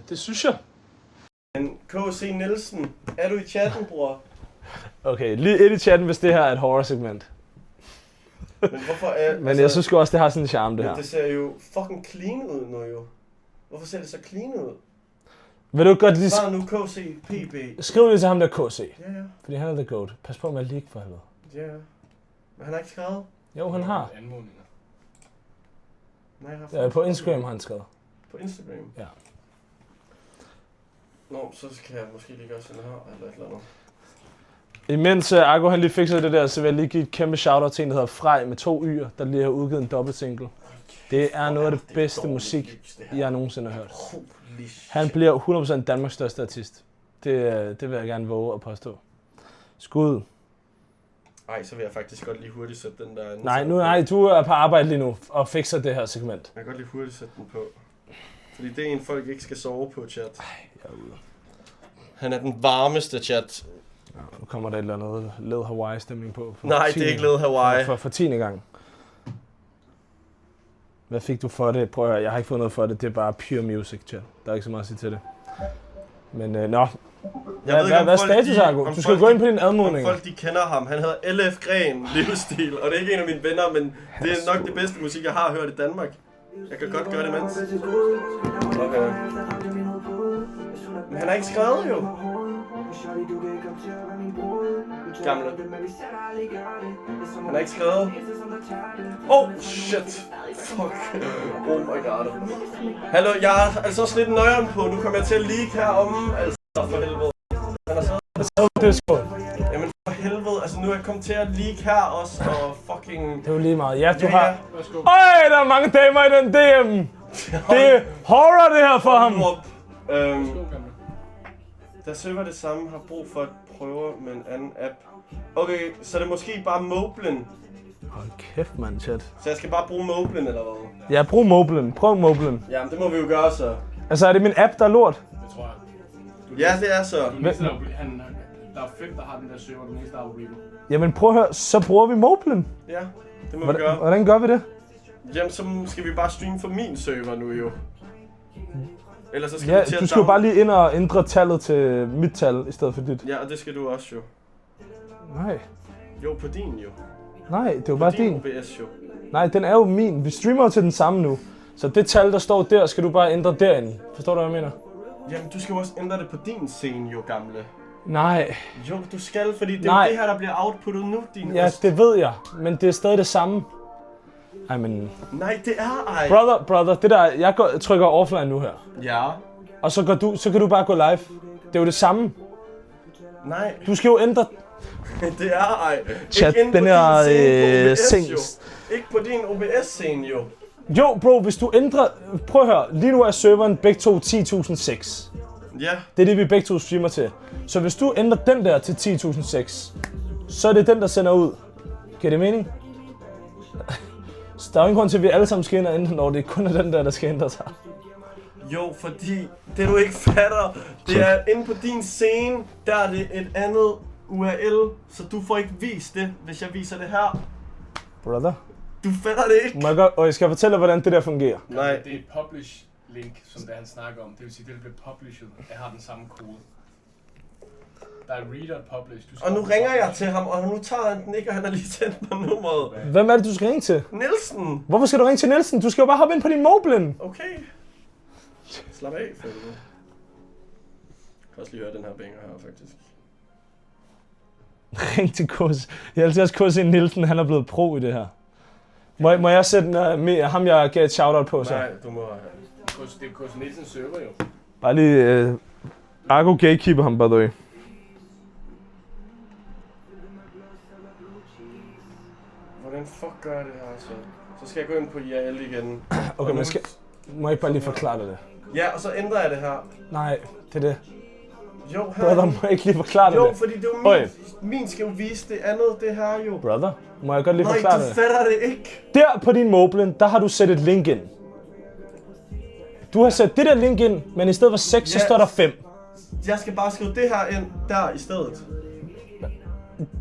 Det synes jeg. Men K.C. Nielsen, er du i chatten, bror? Okay, lige et i chatten, hvis det her er et horror-segment. Men hvorfor er... Men jeg synes også, det har sådan en charme, det her. Men det ser jo fucking clean ud nu jo. Hvorfor ser det så clean ud? Vil du godt lige... Bare nu K.C. PB. Skriv lige til ham der KC. Ja, ja. Fordi han er the goat. Pas på med at leak for helvede. Ja, ja. Men han har ikke skrevet? Jo, han har. Anmodninger. Nej, jeg har På Instagram har han skrevet. På Instagram? Ja. Nå, så kan jeg måske lige gøre sådan her, eller et eller andet. Imens Argo han lige fikser det der, så vil jeg lige give et kæmpe shoutout til en, der hedder Frej med 2 y'er, der lige har udgivet en dobbeltsingle. Det er noget af det bedste musik, jeg nogensinde har hørt. Han bliver 100% Danmarks største artist. Det vil jeg gerne våge at påstå. Skud. Ej, så vil jeg faktisk godt lige hurtigt sætte den der... Nej, du er på arbejde lige nu og fikser det her segment. Jeg kan godt lige hurtigt sætte den på. Fordi det er en, folk ikke skal sove på, chat. Ej, jeg er ude. Han er den varmeste, chat. Ja, nu kommer der et eller andet Led Hawaii-stemning på. Nej, det er ikke Led Hawaii. For 10. gang. Hvad fik du for det? Prøv at høre, jeg har ikke fået noget for det. Det er bare pure music, chat. Der er ikke så meget at sige til det. Men nå. Hvad er status, Argo? Du skal gå ind på dine anmodninger. Om folk de kender ham. Han hedder LF Gren, livsstil. Og det er ikke en af mine venner, men det er nok det bedste musik, jeg har hørt i Danmark. Jeg kan godt gøre det, mens. Okay. Men han har ikke skrevet, jo. Gamle. Han har ikke skrevet. Oh, shit. Fuck. Oh my god. Hallo, jeg har altså også lidt nøjeren på. Nu kommer jeg til at leak heromme. Altså, for helvede. Han har skrevet. Jamen, for helvede. Altså, nu er jeg kommet til at leak her også. Og fucking... Det er jo lige meget. Ja, du Ja, har... ja. Øj, der er mange damer i den DM. Det er horror, det her for ham. Der søger det samme, har brug for at prøve med en anden app. Okay, så det er måske bare Moblin. Hold kæft, mand, chat. Så jeg skal bare bruge Moblin, eller hvad? Ja, brug Moblin. Prøv Moblin. Jamen, det må vi jo gøre så. Altså, er det min app, der er lort? Det tror jeg. Ja, det er så. Der er 5, der har den der server, den eneste der er Rebo. Jamen, prøv at høre. Så bruger vi Moblin. Ja, det må vi gøre. Hvordan gør vi det? Jamen, så skal vi bare streame for min server nu jo. Ellers så skal vi til at du skal jo bare lige ind og ændre tallet til mit tal, i stedet for dit. Ja, og det skal du også jo. Nej. Jo, på din jo. Nej, det er jo bare din. OBS jo. Nej, den er jo min. Vi streamer jo til den samme nu. Så det tal, der står der, skal du bare ændre derinde. Forstår du, hvad jeg mener? Jamen, du skal jo også ændre det på din scene, jo gamle. Nej. Jo, du skal, fordi det er det her, der bliver outputtet nu, din Ja, ost. det ved jeg. Men det er stadig det samme. Ej, men... Nej, det er ej. Brother, det der... Jeg trykker offline nu her. Ja. Og så kan du bare gå live. Det er jo det samme. Nej. Du skal jo ændre... Det er ej. Chat, ikke den her scene, ikke på din OBS-scene, jo. Jo, bro, hvis du ændrer... Prøv at høre. Lige nu er serveren begge to 10.006. Ja. Det er det, vi begge to streamer til. Så hvis du ændrer den der til 10.006, så er det den, der sender ud. Giver det mening? Så der er jo ingen grund til, at vi alle sammen skal ind og ændre, når det kun er den der skal ændre sig. Jo, fordi det du ikke fatter, det er inde på din scene, der er det et andet URL, så du får ikke vist det, hvis jeg viser det her. Brother. Du fatter det ikke. Må jeg godt... Og jeg skal fortælle dig, hvordan det der fungerer. Nej. Det er et publish link, som det han snakker om. Det vil sige, det bliver published. Jeg har den samme kode. Der er reader og publish. Og nu ringer jeg til ham, og nu tager han den ikke, og han har lige sendt mig nummeret. Hvem er det, du skal ringe til? Nielsen! Hvorfor skal du ringe til Nielsen? Du skal jo bare hoppe ind på din mobilen. Okay. Slap af, føler du. Jeg kan også lige høre den her banger her, faktisk. Ring til KC. Jeg elsker også KC Nielsen, han er blevet pro i det her. Må jeg sætte ham, jeg gav et shoutout på så? Nej, du må... Det er KC Nielsens server jo. Bare lige... Argo gatekeeper ham, by the way. Hvordan fuck gør jeg det her, så? Så skal jeg gå ind på IRL igen. Okay, men må jeg ikke bare lige forklare dig det? Ja, og så ændrer jeg det her. Nej, det er det. Jo, her. Brother, må jeg ikke lige forklare dig Jo, det? fordi det er min skal jo vise det andet, det her jo. Brother, må jeg godt lige forklare Nej, det? du fatter det ikke. Der på din mobilen, der har du sat et link ind. Du har sat det der link ind, men i stedet for 6, så står der 5. Jeg skal bare skrive det her ind der i stedet.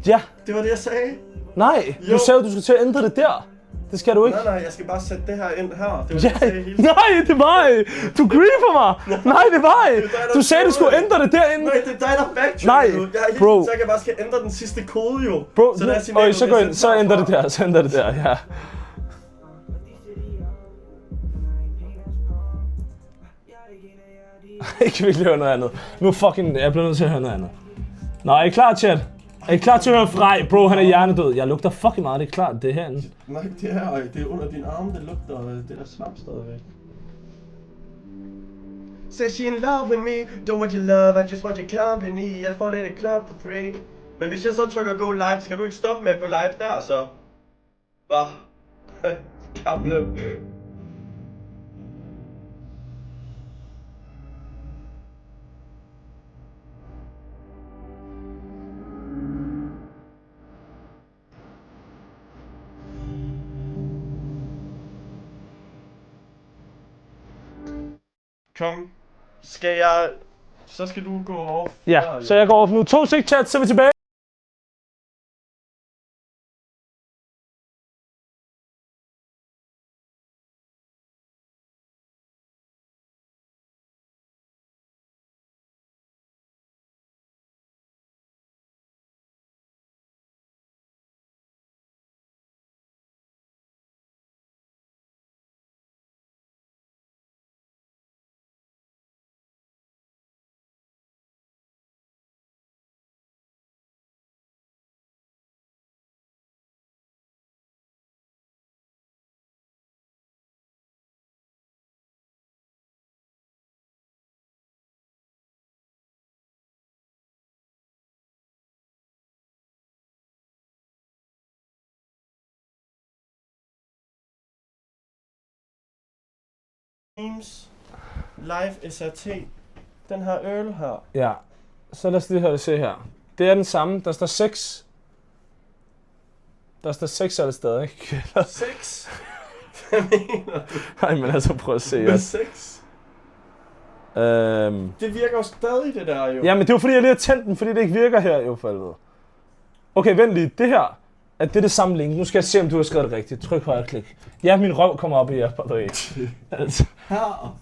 Ja. Det var det, jeg sagde. Nej, Jo. du sagde, du skulle til at ændre det der. Det skal du ikke. Nej, jeg skal bare sætte det her ind her. Det var det, Ja, jeg sagde hele tiden. nej, det var ej. Du griefer mig. Nej, det var ej. Det er dig, der Du sagde, du skulle skriver ændre det derinde. Nej, det er dig, der backtracker Nej, nu. Jeg er bro. så jeg bare skal ændre den sidste kode jo. Bro, så der er signalet, så gå ind, så ændrer det der, så ændrer det der, ja. Ikke virkelig høre noget andet. Nu fucking, jeg bliver nødt til at høre noget andet. Nå, er I klar, chat? Er I klar til at høre Frej? Bro, han er hjernedød. Jeg lugter fucking meget, det er klart, det er herinde. Nej, det her, det er under din arm, det lugter, det der svamp stadigvæk. Says she in love with me, don't want your love, I just want your company, I fall in a club for free. Men hvis jeg så trykker go live, skal du ikke stoppe med at gå live der, så? Hvad? Gamle. Kom. Så skal du gå off. Ja, så jeg går off nu. 2 sek chat, så er vi tilbage. Teams Live SRT. Den her øl her. Ja, så lad os lige høre det se her. Det er den samme. Der står 6. Der står 6 alle steder, ikke? 6? Hvad mener du? Nej, men altså prøv at se. Med 6? Det virker jo stadig, det der jo. Ja, men det er jo fordi, jeg lige har tændt den, fordi det ikke virker her jo for helvede. Okay, vent lige. Det her, at det er det samme link. Nu skal jeg se, om du har skrevet det rigtigt. Tryk højre klik. Ja, min røv kommer op i jer, by the way. Altså. Her.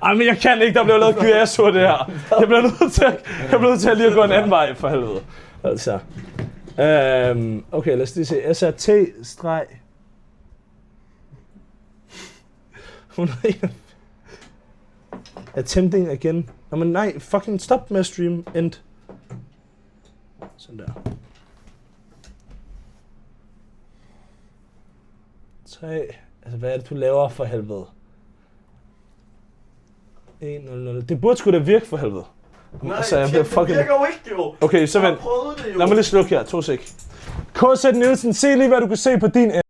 Ej, men jeg kan ikke. Der bliver lavet QR-sur det her. Jeg bliver nødt til at lige at gå en anden vej for helvede. Altså. Okay, lad os lige se. SRT- 101. Attempting again. Nå, men nej, fucking stop med at stream. End. Sådan der. 3. Altså, hvad er det, du laver for helvede? 1-0-0. Det burde sgu da virke for helvede. Nej, altså, jeg bliver fucking... det virker jo ikke, jo. Okay, så vent. Jeg prøvede det jo. Lad mig lige slukke her. 2 sek. KZ Nielsen, se lige, hvad du kan se på din end.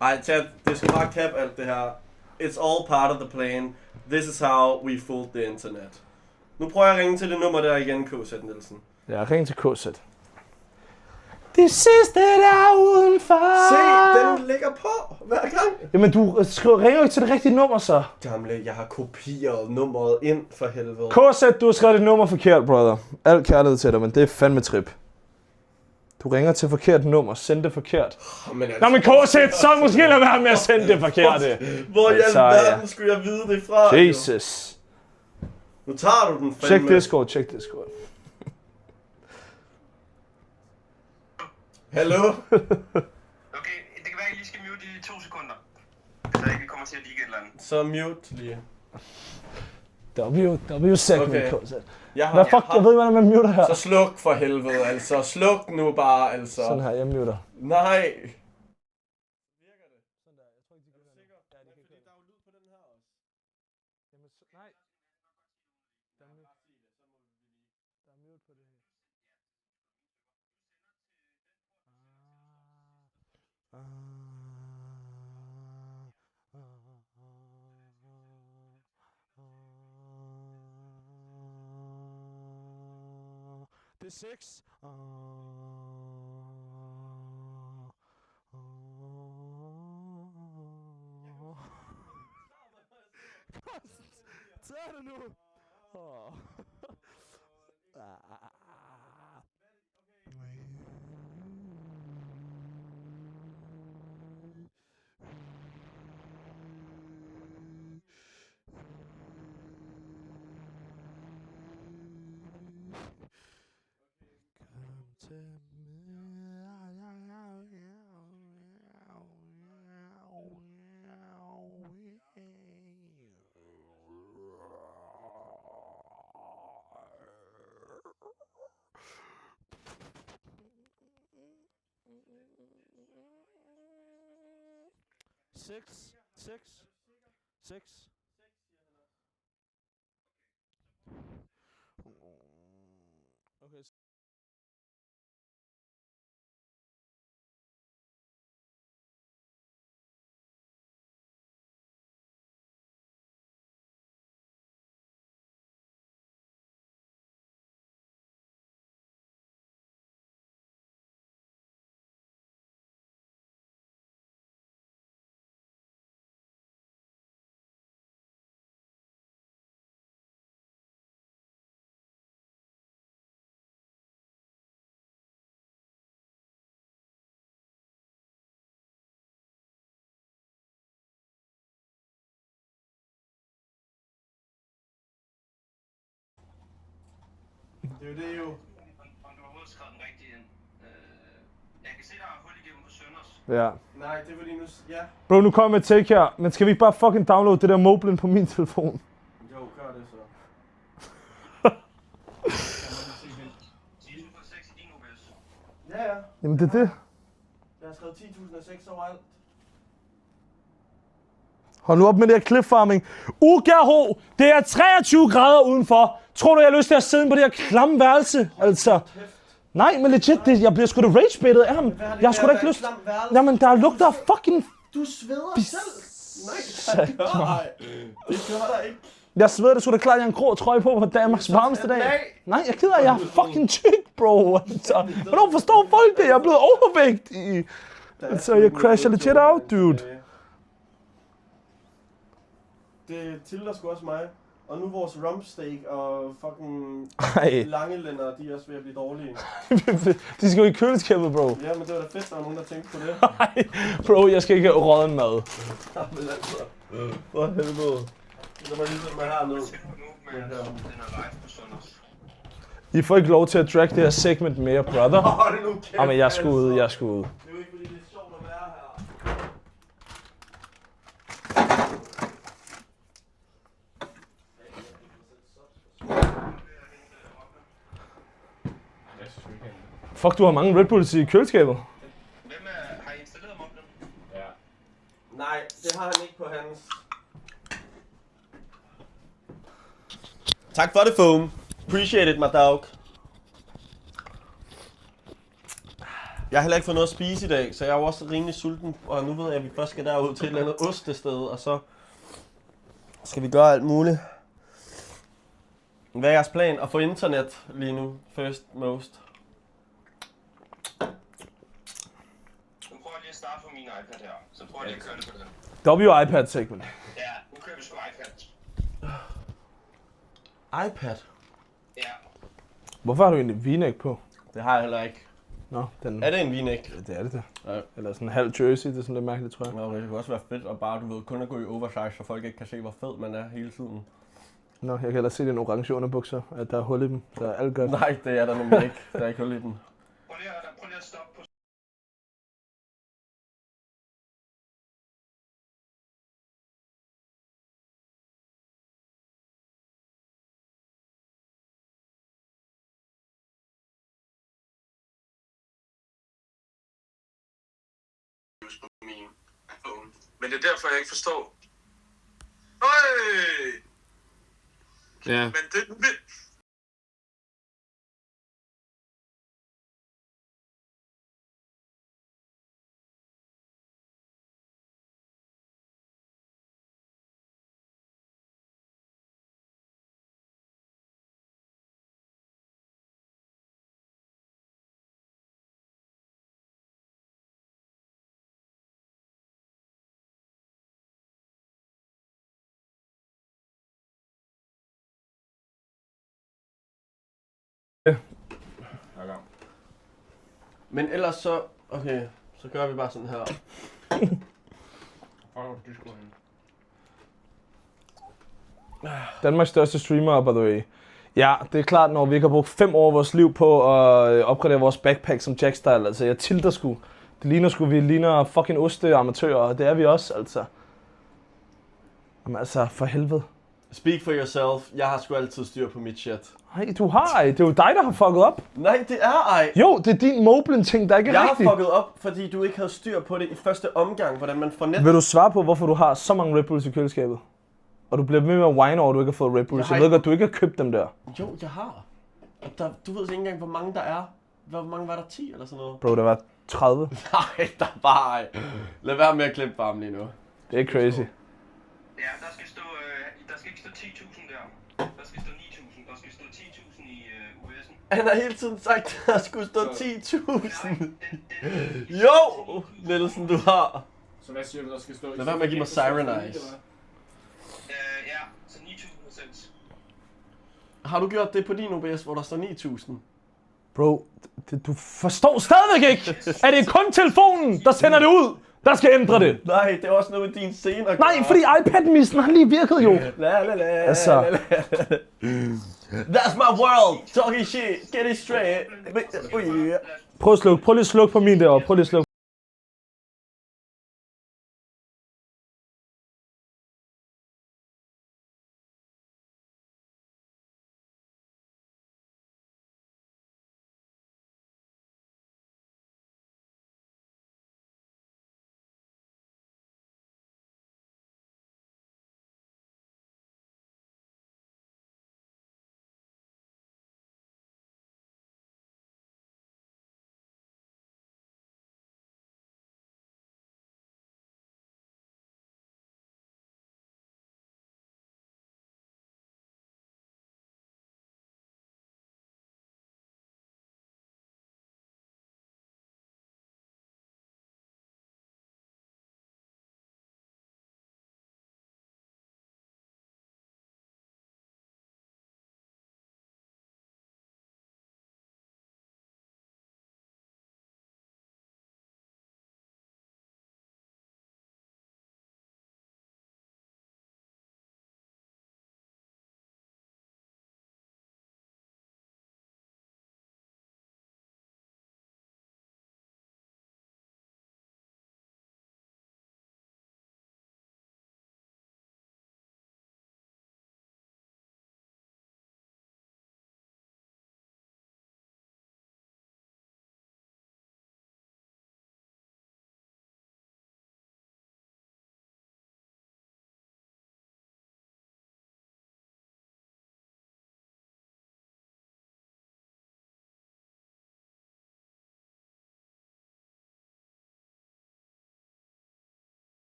Ej, chat, det skal bare cap alt det her. It's all part of the plan. This is how we fooled the internet. Nu prøver jeg at ringe til det nummer der igen, KZ Nielsen. Ja, ring til KZ. Det sidste der udenfor. Se, den ligger på hver gang. Jamen, du ringer jo ikke til det rigtige nummer, så. Gamle, jeg har kopieret nummeret ind for helvede. KZ, du har skrevet et nummer forkert, brother. Alt kærlighed til dig, men det er fandme trip. Du ringer til forkert nummer, send det forkert. Men altså, Nå, men KZ, så måske lade være med at sende det forkerte. Hvor i alverden skulle jeg vide det fra? Jesus. Jo? Nu tager du den fandme. Check Discord, check Discord. Hallo? Okay, det kan være, at I lige skal mute i 2 sekunder. Så ikke vi kommer til at ligge et eller andet. Så mute lige. W segment, Okay. KZ. Jeg Hvad fuck, jeg ved, hvordan man muter her. Så sluk for helvede, altså. Sluk nu bare, altså. Sådan her, jeg muter. Nej. Virker det? Sådan der, jeg tror ikke, de kan høre det. Ja, de kan Fordi der er jo lyd på den her også. Jamen, nej. Der er mute på det her. Det er 6. Tag det nu. Six. Okay. Det er jo det jo. Om du overhovedet skrevet den rigtige ind. Jeg kan se, der er hul igennem på Sønders. Ja. Nej, det er fordi nu... Ja. Bro, nu kommer jeg take her. Men skal vi ikke bare fucking downloade det der Moblin på min telefon? Jo, gør det så. Siger du på 6 i din OBS? Ja, ja. Jamen det er det. Jeg har skrevet 10.006 overalt. Hold nu op med det her clipfarming. Ugerho, det er 23 grader udenfor. Tror du, jeg har lyst til at sidde på det her klamme værelse? Altså, Nej, men legit, jeg bliver sgu da rage-baitet af ham. Jeg har sgu da ikke lyst. Jamen, der lugter af fucking... Du sveder selv. Nej, det gør der ikke. Jeg sveder, det skulle da klart, jeg har en grå trøje på Danmarks varmeste dag. Nej, jeg gider, jeg er fucking tyk, bro. Altså, hvornår forstår folk det? Jeg er blevet overvægtig. Altså, jeg crasher legit out, dude. Det tilter sgu også mig. Og nu vores rumpsteak og fucking langelænder, de er også ved at blive dårlige. De skal jo i køleskabet, bro. Ja, men det var da fedt, der var nogen, der tænkte på det. Nej, bro, jeg skal ikke have rådden mad. Jamen altså. For helvede. Det var ligesom, man har noget. Nu med den er live på Sønders. I får ikke lov til at drag det her segment mere, brother. Det er nu kæft. Jamen, jeg skal ud. Det er jo ikke, fordi det er sjovt at være her. Fuck, du har mange Red Bulls i køleskabet. Har I installeret moblen? Ja. Nej, det har han ikke på hans. Tak for det, Foam. Appreciate it, my dog. Jeg har heller ikke fået noget at spise i dag, så jeg er jo også rimelig sulten. Og nu ved jeg, at vi først skal derud til et eller andet ostested, og så skal vi gøre alt muligt. Hvad er jeres plan? At få internet lige nu, first most. Nu prøver jeg lige at starte på min iPad her. Så prøver jeg lige at køre det på den. W-iPad segment. Ja, nu kører vi sgu iPad. iPad? Ja. Hvorfor har du egentlig v-neck på? Det har jeg heller ikke. Nå, den... Er det en v-neck? Det er det der. Ja. Eller sådan en halv jersey, det er sådan lidt mærkeligt, tror jeg. Ja, det kan også være fedt at bare, du ved, kun at gå i oversize, så folk ikke kan se, hvor fed man er hele tiden. Nå, jeg kan ellers se dine orange underbukser, at der er hul i dem, så er alt godt. Nej, det er der nemlig ikke. Der er ikke hul i den. Prøv lige at stoppe på. På min phone. Men det er derfor, jeg ikke forstår. Øj! Ja. Men det... Men ellers så... Okay, så gør vi bare sådan her. Danmarks største streamer, by the way. Ja, det er klart, når vi ikke har brugt 5 år af vores liv på at opgradere vores backpack som Jack-style. Altså, jeg tilter sgu. Vi ligner fucking osteamatører, og det er vi også, altså. Jamen altså, for helvede. Speak for yourself. Jeg har sgu altid styr på mit shit. Nej, du har ej. Det er jo dig, der har fucket op. Nej, det er ej. Jo, det er din Moblin-ting, der ikke er Jeg rigtig. har fucket op, fordi du ikke havde styr på det i første omgang, hvordan man får net. Vil du svare på, hvorfor du har så mange Red Bulls i køleskabet? Og du bliver ved med at whine over, at du ikke har fået Red Bulls. Jeg ved godt, du ikke har købt dem der. Jo, jeg har. Du ved ikke engang, hvor mange der er. Hvor mange var der? 10 eller sådan noget? Bro, der var 30. Nej, der er bare ej. Lad være med at klippe farmen lige nu. Det er crazy. Ja, der skal ikke stå 10.000 der. Der skal stå 9.000. Der skal stå 10.000 i US'en. Han har hele tiden sagt, at der skulle stå 10.000. Jo, Nielsen, du har. Så hvad siger du, der skal stå? Lad være med at give mig Siren Eyes. Ja, så 9.000%. Har du gjort det på din OBS, hvor der står 9.000? Bro, du forstår stadigvæk ikke, at det er kun telefonen, der sender det ud, der skal ændre det. Nej, det er også noget med din scene at Nej, fordi iPad-missen har lige virket jo. Altså. That's my world! Talking shit! Get it straight! Prøv lige at slukke på min derovre. Prøv lige at slukke.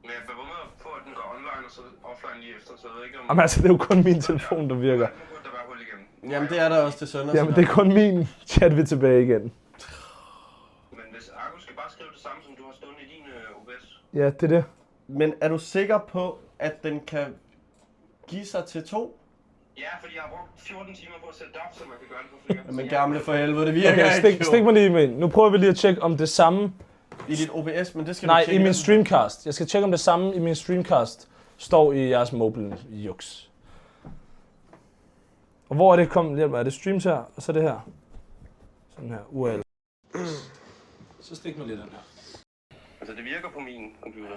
Men jeg bliver ved med at få, at den går online og så offline lige efter, så jeg ved ikke om... Jamen altså, det er jo kun min telefon, der virker. Nu burde der være hul igennem. Jamen, det er der også til søndag. Jamen, det er kun min chat, vi er tilbage igen. Men hvis Argo skal bare skrive det samme, som du har stående i din OBS. Ja, det er det. Men er du sikker på, at den kan give sig til 2? Ja, fordi jeg har brugt 14 timer på at sætte det op, så man kan gøre det på flere. Men gamle for helvede, det virker Okay, ikke. stik mig lige med ind. Nu prøver vi lige at tjekke om det samme... I dit OBS, men det skal Nej, du tjekke. i min streamcast. Jeg skal tjekke om det samme i min streamcast står i jeres mobile jux. Og hvor er det kommet? Er det streams her, og så det her? Sådan her, URL. Så stik mig lige den her. Altså, det virker på min computer.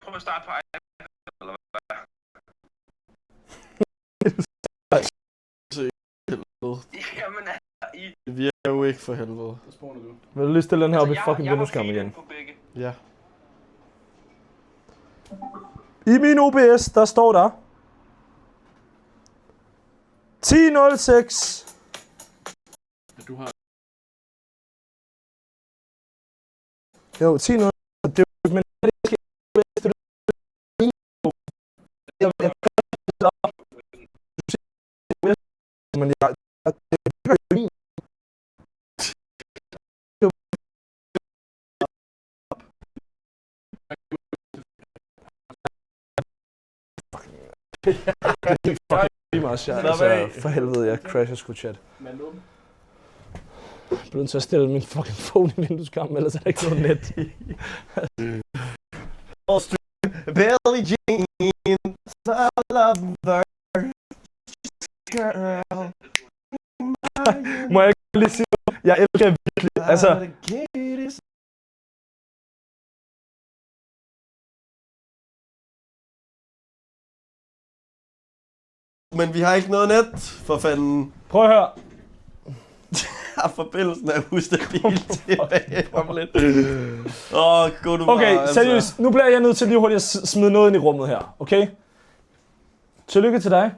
Prøv at starte på iPad, eller hvad? Jamen, Det virker jo ikke for helvede. Så spawner du. Vil du lige stille den her op i jeg fucking var vindueskarm feed igen? på begge. Ja. I min OBS, der står der 10.06. Du har... Jo, 10.06. Det er jo, men det skal men jeg det er fucking meget sjovt. Altså, for helvede, jeg crasher sgu chat. Men åben. Jeg bliver nødt til at stille min fucking phone i vindueskarmen, ellers er der ikke noget net. Billie Jean, I love her, girl. Må jeg ikke lige sige noget? Jeg elsker virkelig, altså... Men vi har ikke noget net, for fanden. Prøv at høre. Forbindelsen er ustabil tilbage om lidt. Gå du Okay, bare, seriøst. Nu bliver jeg nødt til lige hurtigt at smide noget ind i rummet her, okay? Tillykke til dig.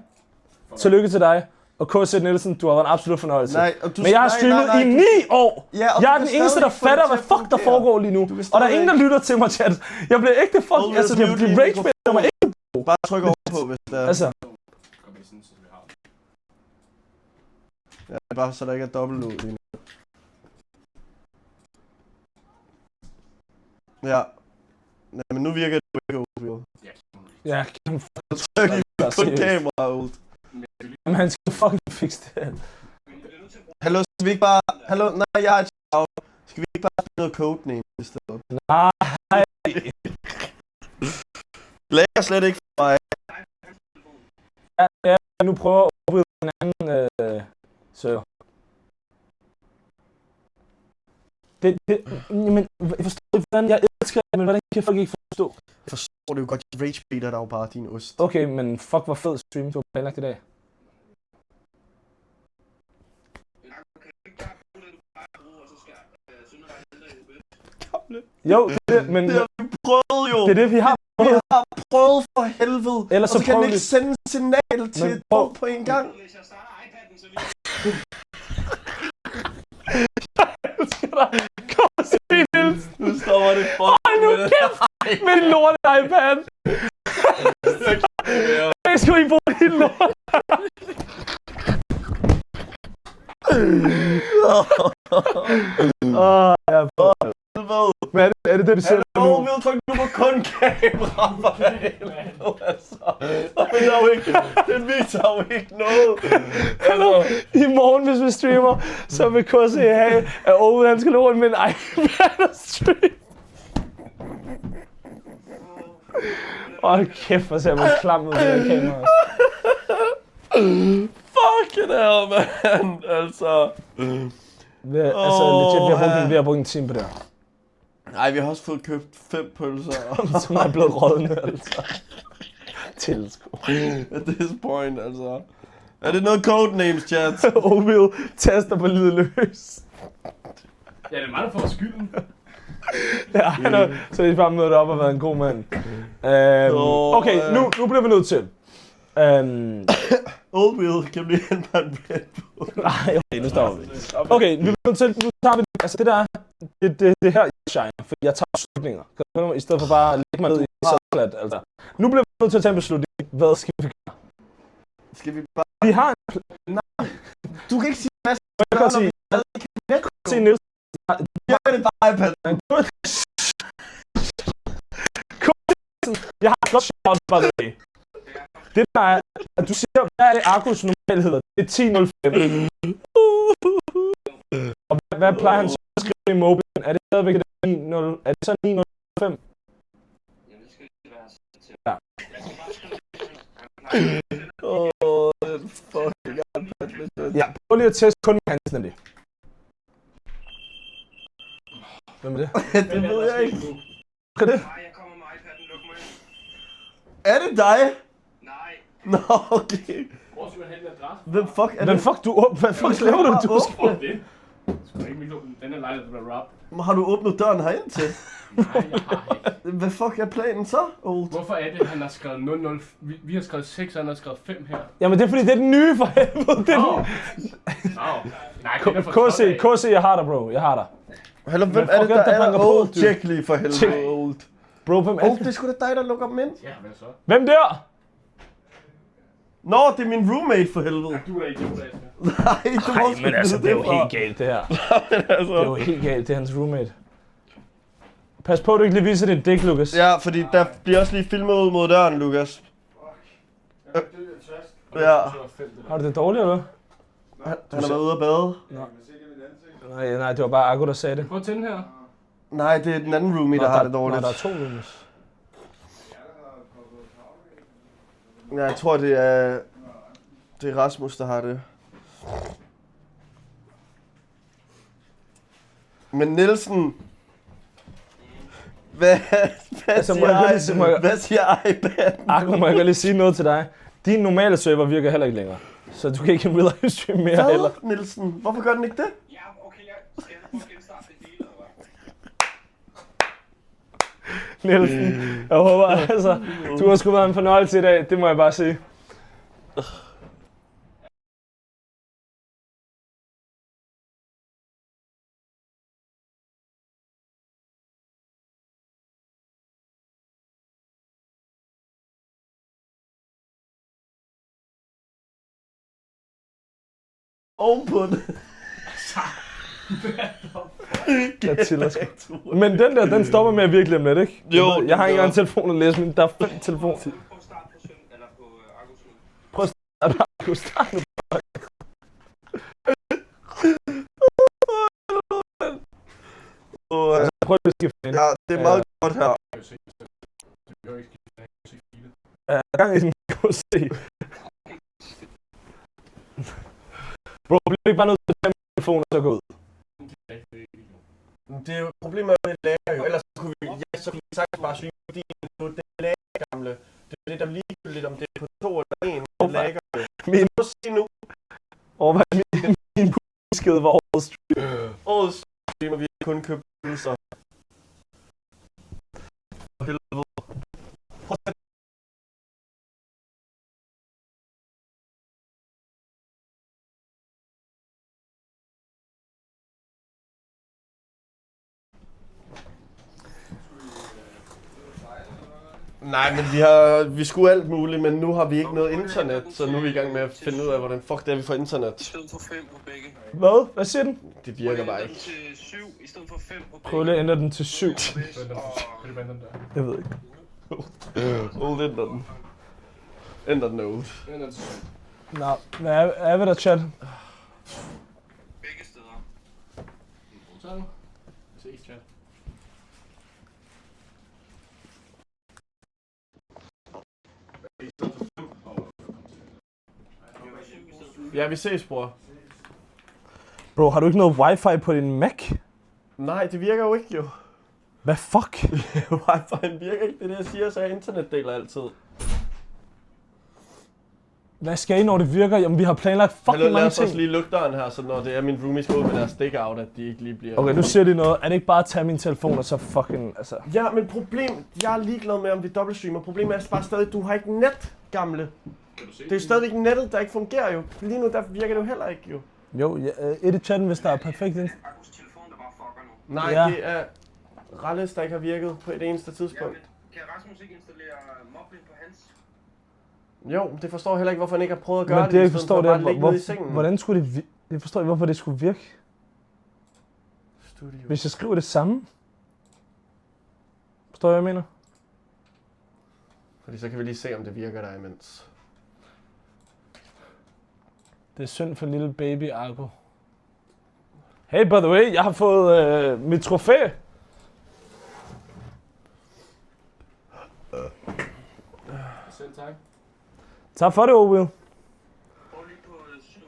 Tillykke til dig. Og K.C. Nielsen, du har været en absolut fornøjelse. Nej, og du, men jeg har streamet i 9 år! Ja, og jeg er du den kan eneste, der stadig få fatter, det hvad til at fuck der fungere. foregår lige nu. Og der er ingen, der lytter til mig, chat. Jeg bliver ægte fucking... Altså, jeg bliver rage-baitet mig ikke. Bare tryk over på, hvis der er. Altså, Kom i sådan, så vi har det. Ja, bare så der ikke er dobbelt ud lige nu. Ja. Nej, men nu virker det ikke ud. ja, kan Tryk kun kamera ud. Jamen, han skal fucking fikse det. Hallo, skal vi ikke bare... Hallo, nej, jeg har et shout. Skal vi ikke bare have noget codename i stedet? Nej. Lægger slet ikke for mig. Ja, nu prøver at overbyde en anden server. Men forstår du, hvordan jeg elsker det, men hvordan kan folk ikke forstå? Jeg forstår det jo godt, rage baiter der jo bare din ost. Okay, men fuck, hvor fed stream du har planlagt i dag. Jo, det, men det har vi prøvet jo. Det er det, vi har Vi har prøvet for helvede. Ellers og så kan prøver den ikke sende signal til to på en gang. Hvis jeg starter iPad'en, så Kom og se, Niels. Nu stopper det for. Ej, nu kæft med din lorte iPad. Jeg skal ikke bruge din lort. Ja, men er det det, vi ser nu? Vi har trykket nu på kun kamera for helvede, altså. Den viser jo ikke noget. Hallo, i morgen, hvis vi streamer, så vil KC have, at Ove han skal løbe rundt med en iPad og stream. Kæft, hvor ser man klam ud af det kamera. Fucking hell, man. Altså. Legit, vi har brugt en time på det her. Nej, vi har også fået købt 5 pølser. Som er blevet rådne, altså. Tilskud. At this point, altså. Er det noget codenames, chat? Ovil taster på lydløs. Ja, det er meget for skylden. Ja, så er I bare mødt op og været en god mand. Okay, nu bliver vi nødt til. Old Will, kan vi hente mig en Red Bull? Nej, okay, nu stopper vi. Okay, vi bliver nødt til, nu tager vi altså det der, det her jeg shiner, for jeg tager beslutninger. I stedet for bare at lægge mig ned i sædklat, altså. Nu bliver vi nødt til at tage en beslutning. Hvad skal vi gøre? Skal vi bare... Vi har en Nej, du kan ikke sige hvad Jeg kan sige, se Niels. Jeg er det bare iPad. Jeg har et godt shout batteri. Det der er, at du siger, hvad er det Argus normalt hedder? Det er 10.05. Og hvad plejer han så at skrive i mobilen? Er det stadigvæk 9.0? Er det så 9.05? Jamen, det skal ikke være til. Ja. Fucking iPad. Ja, prøv lige at teste kun med handsene. Hvem er det? Det ved jeg ikke. Hvad er det? Nej, jeg kommer med iPad'en. Luk mig ind. Er det dig? Nej. Nå, okay. Hvor skal man hente en adresse? Hvem fuck er Hvad det? fuck, hvad fuck laver du? Du skal... Hvor er det? Skal ikke min den her lejlighed, der bliver robbed? Har du åbnet døren herind til? Nej, jeg har ikke. Hvad fuck er planen så, Old? Hvorfor er det, han har skrevet 00? Vi har skrevet 6, og han har skrevet 5 her. Jamen det er fordi, det er den nye for helvede. Det er Nej, det er for KC, jeg har dig, bro. Jeg har dig. Hallo, hvem Men er det, fuck, der der er banker på, Old? du. Tjek lige for helvede, Old. Bro, hvem er Old, det det? er sgu da dig, der lukker dem ind. Ja, hvad så? Hvem der? Nå, det er min roommate for helvede. Du er ikke det, Nej, du må Nej, men altså, det er jo helt galt, det her. altså. Det er jo helt galt, det er hans roommate. Pas på, at du ikke lige viser dit dick, Lukas. Ja, fordi der bliver også lige filmet ud mod døren, Lukas. Ja. Har du det dårligt, eller hvad? Han har været ude at bade. Nej, det var bare Akko, der sagde det. Prøv at tænde her. Nej, det er den anden roomie, der har det dårligt. Nå, der er 2 roomies. Ja, jeg tror, det er Rasmus, der har det. Men Nielsen... Hvad siger iPad? Akko, må jeg godt lige sige noget til dig. Din normale server virker heller ikke længere. Så du kan ikke real live stream mere heller. Hvad, Nielsen? Hvorfor gør den ikke det? Ja, okay, jeg skal prøve at genstarte det hele, eller hvad? Nielsen, jeg håber altså, du har sgu været en fornøjelse i dag, det må jeg bare sige. Ovenpå det. Jeg tiller sgu. Men den der, den stopper med at virkelig om lidt, ikke? Jo, Jeg har ikke engang en telefon at læse, men der er 5 telefoner. Prøv at starte på søn, eller på Argus. Prøv at starte. Du starte nu. gang i den. Gå og se. Bro, bliver ikke bare nødt til at tage min telefon og så gå ud? Det er jo problemet med lager jo. Ellers kunne vi, så kunne vi sagtens bare streame, fordi det er lager gamle. Det er lidt om ligegyldigt, om det er på 2 eller 1 lager. Min Prøv at se nu. overvej min budskede var årets stream. Årets stream, og vi har kun købt så. Helvede. Prøv at se. Nej, men vi skulle alt muligt, men nu har vi ikke noget internet, så nu er vi i gang med at finde ud af, hvordan fuck det er, vi får internet. I stedet for 5 på begge. Hvad? Hvad siger den? Det virker bare ikke. Til 7 i stedet for 5 på begge. Prøv lige at ændre den til 7. Kan du vente den der? Jeg ved ikke. Ændre den. Ændre den ud. Den er til 7. Nå, hvad er vi der, chat? Begge steder. Så nu. Ses, chat. Ja, vi ses, bror. Bro, har du ikke noget wifi på din Mac? Nej, det virker jo ikke, jo. Hvad fuck? Wi-Fi'en virker ikke, det er det, jeg siger, så jeg internetdeler altid. Hvad skal I, når det virker? Jamen, vi har planlagt fucking Hallo, lad mange os også ting. lige lukke døren her, så når det er min roomies går ud med deres stick-out, at de ikke lige bliver... Okay, nu siger de noget. Er det ikke bare at tage min telefon og så fucking, altså... Ja, men jeg er ligeglad med, om vi dobbeltstreamer. Problemet er bare stadig, du har ikke net, gamle. Kan du se Det er jo stadigvæk nettet, der ikke fungerer jo. Lige nu, der virker det jo heller ikke jo. Jo, ja, et i chatten, hvis der er perfekt ind. Akkus telefon, der bare fucker nu. Nej, Ja. det er Ralles, der ikke har virket på et eneste tidspunkt. Jamen, kan Rasmus ikke installere Moblin på hans? Jo, det forstår jeg heller ikke, hvorfor han ikke har prøvet at gøre Men det, det, i jeg stedet forstår, for det bare er, at ligge nede i sengen. hvordan skulle det jeg forstår ikke, hvorfor det skulle virke. Studio. Hvis jeg skriver det samme. Forstår du, hvad jeg mener? Fordi så kan vi lige se, om det virker der imens. Det er synd for lille baby Argo. Hey, by the way, jeg har fået mit trofæ. Selv tak. Tak for det, Oviel. Prøv lige på 7 nu.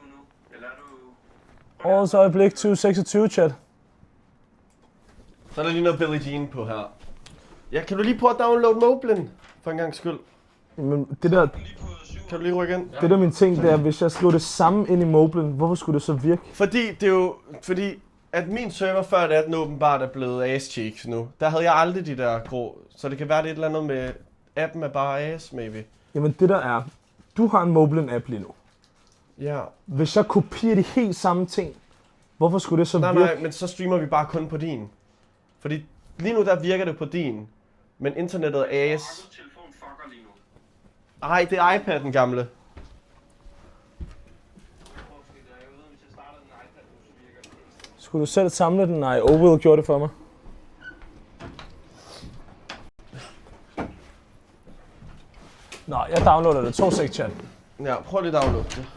Eller er du... Årets øjeblik 2026, chat. Så er der lige noget Billie Jean på her. Ja, kan du lige prøve at downloade Moblin? For en gang skyld. Men det der, Lige på 7. Kan du lige rykke ind? det der min ting, det er, hvis jeg skriver det samme ind i Moblin, hvorfor skulle det så virke? Fordi det er jo... Fordi at min server før det, at den åbenbart er blevet ass cheeks nu. Der havde jeg aldrig de der grå. Så det kan være det et eller andet med... Appen er bare ass, maybe. Jamen det der er, du har en Moblin-app lige nu. Ja. Hvis jeg kopierer de helt samme ting, hvorfor skulle det så Nej, virke? nej, men så streamer vi bare kun på din. Fordi lige nu der virker det på din. Men internettet er ass. Akkus telefon fucker lige nu. Ej, det er iPad'en, gamle. Prøv at se der. Jeg ved, hvis jeg starter en iPad nu, så virker det ikke. Skulle du selv samle den? Nej, Oviel gjorde det for mig. Nå, jeg downloader det. 2 sek chat. Ja, prøv lige at downloade det.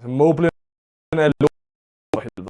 Moblen er lort for helvede.